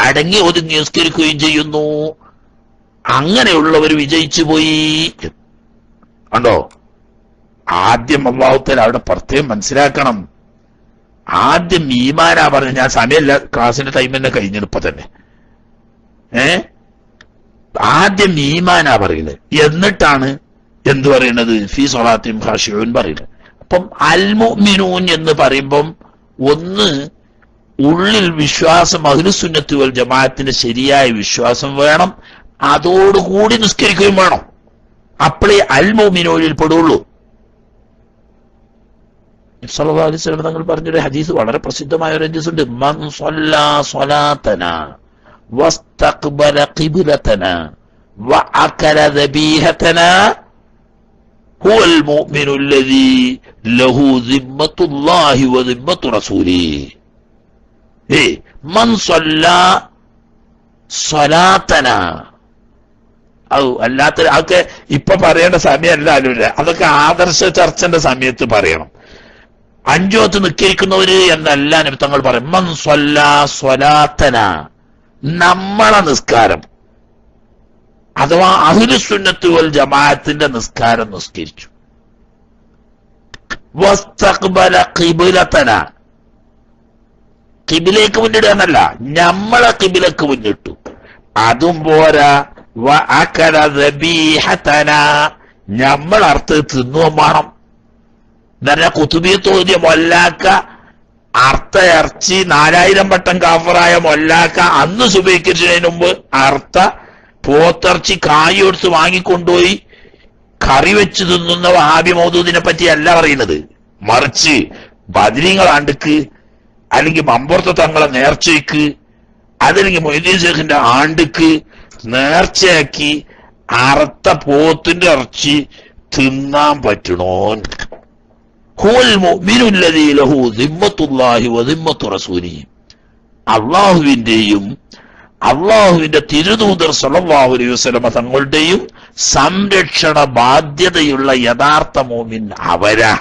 അടങ്ങി ഒതുങ്ങി നിസ്കരിക്കുകയും ചെയ്യുന്നു. അങ്ങനെയുള്ളവർ വിജയിച്ചു പോയി. കണ്ടോ? ആദ്യം അല്ലാഹുത്തആല അവിടെ പ്രത്യേകം മനസ്സിലാക്കണം. ആദ്യം ഈമാനാ പറഞ്ഞു. ഞാൻ സമയമല്ല, ക്ലാസിന്റെ ടൈം തന്നെ കഴിഞ്ഞിപ്പോ തന്നെ. ആദ്യം ഈമാനാ പറയുന്നത്, എന്നിട്ടാണ് എന്ത് പറയുന്നത്? ഫീ സ്വലാത്തിഹിം ഖാശിഊൻ പറയുന്നത്. അപ്പം അൽ മുഅ്മിനൂൻ എന്ന് പറയുമ്പം ഒന്ന് ഉള്ളിൽ വിശ്വാസം, അഹ്ലുസുന്നത്ത് വൽ ജമാഅത്തിന്റെ ശരിയായ വിശ്വാസം വേണം. അതോടുകൂടി നിസ്കരിക്കുകയും വേണം. അപ്പോഴേ അൽ മുഅ്മിനൂനിൽ പെടുള്ളൂ. നബി സല്ലല്ലാഹു അലൈഹി വസല്ലം തങ്ങൾ പറഞ്ഞൊരു ഹദീസ്, വളരെ പ്രസിദ്ധമായ ഒരു ഹദീസ് ഉണ്ട്. മൻ സ്വല്ലാ സ്വലാതനാ വസ്തഖ്ബല ഖിബ്ലതനാ വഅകല ദബീഹതനാ ഹുവൽ മുഅ്മിനു അല്ലദീ ലഹു ദിമ്മത്തുല്ലാഹി വദിമ്മത്തു റസൂലിഹി. മൻ സ്വല്ലാ സ്വലാതനാ, അല്ലാത്ത അതൊക്കെ ഇപ്പൊ പറയേണ്ട സമയമല്ല. അതൊക്കെ ആദർശ ചർച്ചന്റെ സമയത്ത് പറയണം. 5 വക്ത് നിസ്കരിക്കുന്നവര് എന്നല്ല നബി തങ്ങൾ പറയും. മൻ സ്വല്ലാ സ്വലാത്തനാ, നമ്മളെ നിസ്കാരം അഥവാ അഹ്ലുസുന്നത്ത് വൽ ജമാഅത്തിന്റെ നിസ്കാരം നിസ്കരിച്ചു. വസ്തഖ്ബല ഖിബ്ലതനാ, ഖിബ്ലയ്ക്ക് മുന്നിടുക എന്നല്ല, നമ്മളെ ഖിബ്ലക്ക് മുന്നിട്ടു. അതും പോരാ. വഅകല ദബീഹതനാ, നമ്മൾ അർത്ഥം തിന്നുകയും വേണം. എന്നല്ല കുത്തുബി തോന്നിയ മൊല്ലാക്ക അർത്ഥ ഇറച്ചി 4000 വട്ടം കാഫറായ മൊല്ലാക്ക അന്ന് സുബഹിക്കുന്നതിന് മുമ്പ് അർത്ഥ പോത്തിറച്ചി കായ് കൊടുത്ത് വാങ്ങിക്കൊണ്ടുപോയി കറി വെച്ച് തിന്നുന്ന വഹാബി മൗദൂദിനെ പറ്റിയല്ല പറയുന്നത്. മറിച്ച് ബദരീങ്ങളാണ്ടിക്ക്, അല്ലെങ്കിൽ മമ്പുറത്തെ തങ്ങളെ നേർച്ചയ്ക്ക്, അതല്ലെങ്കിൽ മൊയ്തീൻ ശേഖിന്റെ ആണ്ടിക്ക് നേർച്ചയാക്കി അറുത്ത പോത്തിന്റെ ഇറച്ചി തിന്നാൻ പറ്റണോ? ഹുവൽ മുഅ്മിനു അല്ലദീ ലഹു ദിമ്മത്തുല്ലാഹി വദിമ്മത്തു റസൂലിഹി, അള്ളാഹുവിന്റെയും അള്ളാഹുവിന്റെ തിരുദൂതർ സല്ലല്ലാഹു അലൈഹി വസല്ലമ തങ്ങളുടെയും സംരക്ഷണ ബാധ്യതയുള്ള യഥാർത്ഥ മുഅ്മിൻ അവരാ.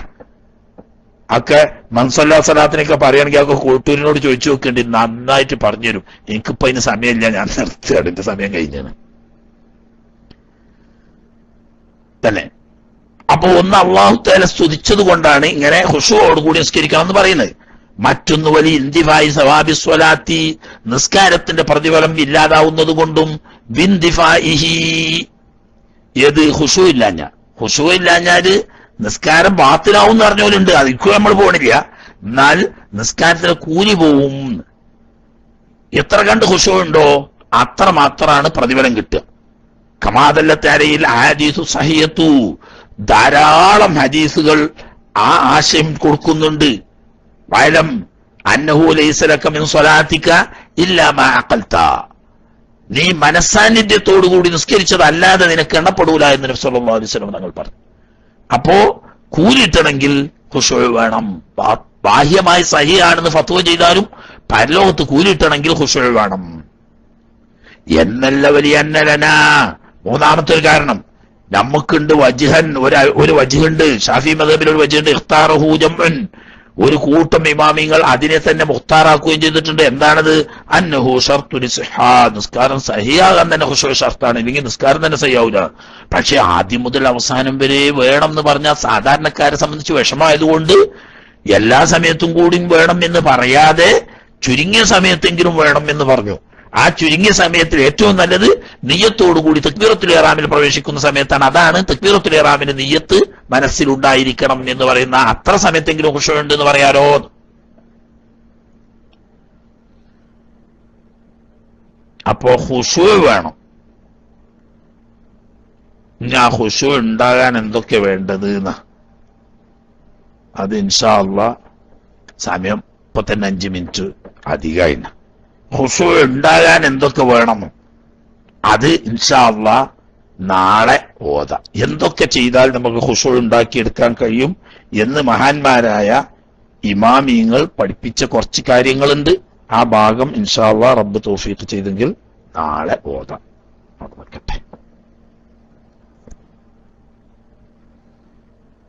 ഒക്കെ മൻസല്ലാ സലാത്തിനൊക്കെ പറയുകയാണെങ്കിൽ അതൊക്കെ കൂട്ടൂരിനോട് ചോദിച്ചു നോക്കേണ്ടി, നന്നായിട്ട് പറഞ്ഞുതരും. എനിക്കിപ്പോ അതിന് സമയമില്ല, ഞാൻ നിർത്തുകയാണ്, എന്റെ സമയം കഴിഞ്ഞാണ് തന്നെ. അപ്പൊ ഒന്ന് അല്ലാഹു തആല സ്തുതിച്ചത് കൊണ്ടാണ് ഇങ്ങനെ ഖുശൂഅോടുകൂടി നിസ്കരിക്കണം എന്ന് പറയുന്നത്. മറ്റൊന്ന് വലിയ ഇന്തിഫായി സവാബി സ്വലാത്തി, നിസ്കാരത്തിന്റെ പ്രതിഫലം ഇല്ലാതാവുന്നത് കൊണ്ടും ബിന്ദിഫാഇഹി, ഏത് ഖുശൂ ഇല്ലാഞ്ഞാല് നിസ്കാരം ബാത്തിലാവും എന്ന് പറഞ്ഞവരുണ്ട്. അതിൽക്കും നമ്മൾ പോണില്ല. എന്നാൽ നിസ്കാരത്തിന് കൂലി പോവും. എത്ര കണ്ട് ഖുശൂ ഉണ്ടോ അത്ര മാത്രമാണ് പ്രതിഫലം കിട്ടുക. കമാദല്ലത്തരയിൽ ഹദീസു സഹിഹത്തു, ധാരാളം ഹദീസുകൾ ആ ആശയം കൊടുക്കുന്നുണ്ട്. വഅലം അന്നഹു ലൈസ ലക മിൻ സ്വലാത്തിക ഇല്ലാ മാ അഖൽത, നീ മനസ്സാന്നിധ്യത്തോടുകൂടി നിസ്കരിച്ചതല്ലാതെ നിനക്ക് എണ്ണപ്പെടൂല എന്ന് നബി സല്ലല്ലാഹു അലൈഹി വസല്ലം തങ്ങൾ പറഞ്ഞു. അപ്പോ കൂലിട്ടണമെങ്കിൽ ഖുശൂ വേണം. ബാഹ്യമായി സഹിയാണെന്ന് ഫത്വ ചെയ്താലും പരലോകത്ത് കൂലിട്ടണമെങ്കിൽ ഖുശൂ വേണം എന്നല്ല വലിയ അന്നലനാ. മൂന്നാമത്തെ ഒരു കാരണം, നമുക്കുണ്ട് വജ്ഹൻ, ഒരു വജ്ഹുണ്ട്. ഷാഫി മദ്ഹബിൽ ഒരു വജ്ഹുണ്ട്, ഇഖ്താറഹു ജംഉൻ, ഒരു കൂട്ടം ഇമാമിങ്ങൾ അതിനെ തന്നെ മുഖ്താറാക്കുകയും ചെയ്തിട്ടുണ്ട്. എന്താണത്? അന്നഹു ശർത്തുൽ സിഹാ, നിസ്കാരം സഹിയാകാൻ തന്നെ ഖുശൂ ഷർത്താണ്, ഇല്ലെങ്കിൽ നിസ്കാരം തന്നെ സഹിയാവൂല. പക്ഷെ ആദ്യം മുതൽ അവസാനം വരെ വേണം എന്ന് പറഞ്ഞാൽ സാധാരണക്കാരെ സംബന്ധിച്ച് വിഷമായതുകൊണ്ട് എല്ലാ സമയത്തും കൂടി വേണം എന്ന് പറയാതെ ചുരുങ്ങിയ സമയത്തെങ്കിലും വേണം എന്ന് പറഞ്ഞു. ആ ചുരുങ്ങിയ സമയത്തിൽ ഏറ്റവും നല്ലത് നിയ്യത്തോടുകൂടി തക്ബീറത്തുൽ ഇഹ്റാമിൽ പ്രവേശിക്കുന്ന സമയത്താണ്. അതാണ് തക്ബീറത്തുൽ ഇഹ്റാമിന്റെ നിയ്യത്ത് മനസ്സിലുണ്ടായിരിക്കണം എന്ന് പറയുന്ന. അത്ര സമയത്തെങ്കിലും ഖുശൂ ഉണ്ട് എന്ന് പറയാലോ. അപ്പോ ഖുശൂ വേണം. ആ ഖുശൂ ഉണ്ടാകാൻ എന്തൊക്കെ വേണ്ടത് എന്നാ, അത് ഇൻഷാ അല്ലാഹ് സമയം ഇപ്പൊ തന്നെ 5 മിനിറ്റ് അധികമായി. ഖുശൂ ഉണ്ടാകാൻ എന്തൊക്കെ വേണം അത് ഇൻഷാ അല്ലാഹ് നാളെ ഓതാം. എന്തൊക്കെ ചെയ്താൽ നമുക്ക് ഖുശൂ ഉണ്ടാക്കിയെടുക്കാൻ കഴിയും എന്ന് മഹാന്മാരായ ഇമാമിങ്ങൾ പഠിപ്പിച്ച കുറച്ച് കാര്യങ്ങളുണ്ട്. ആ ഭാഗം ഇൻഷാ അല്ലാഹ് റബ്ബ് തൗഫീഖ് ചെയ്തെങ്കിൽ നാളെ ഓതാം. നടക്കട്ടെ.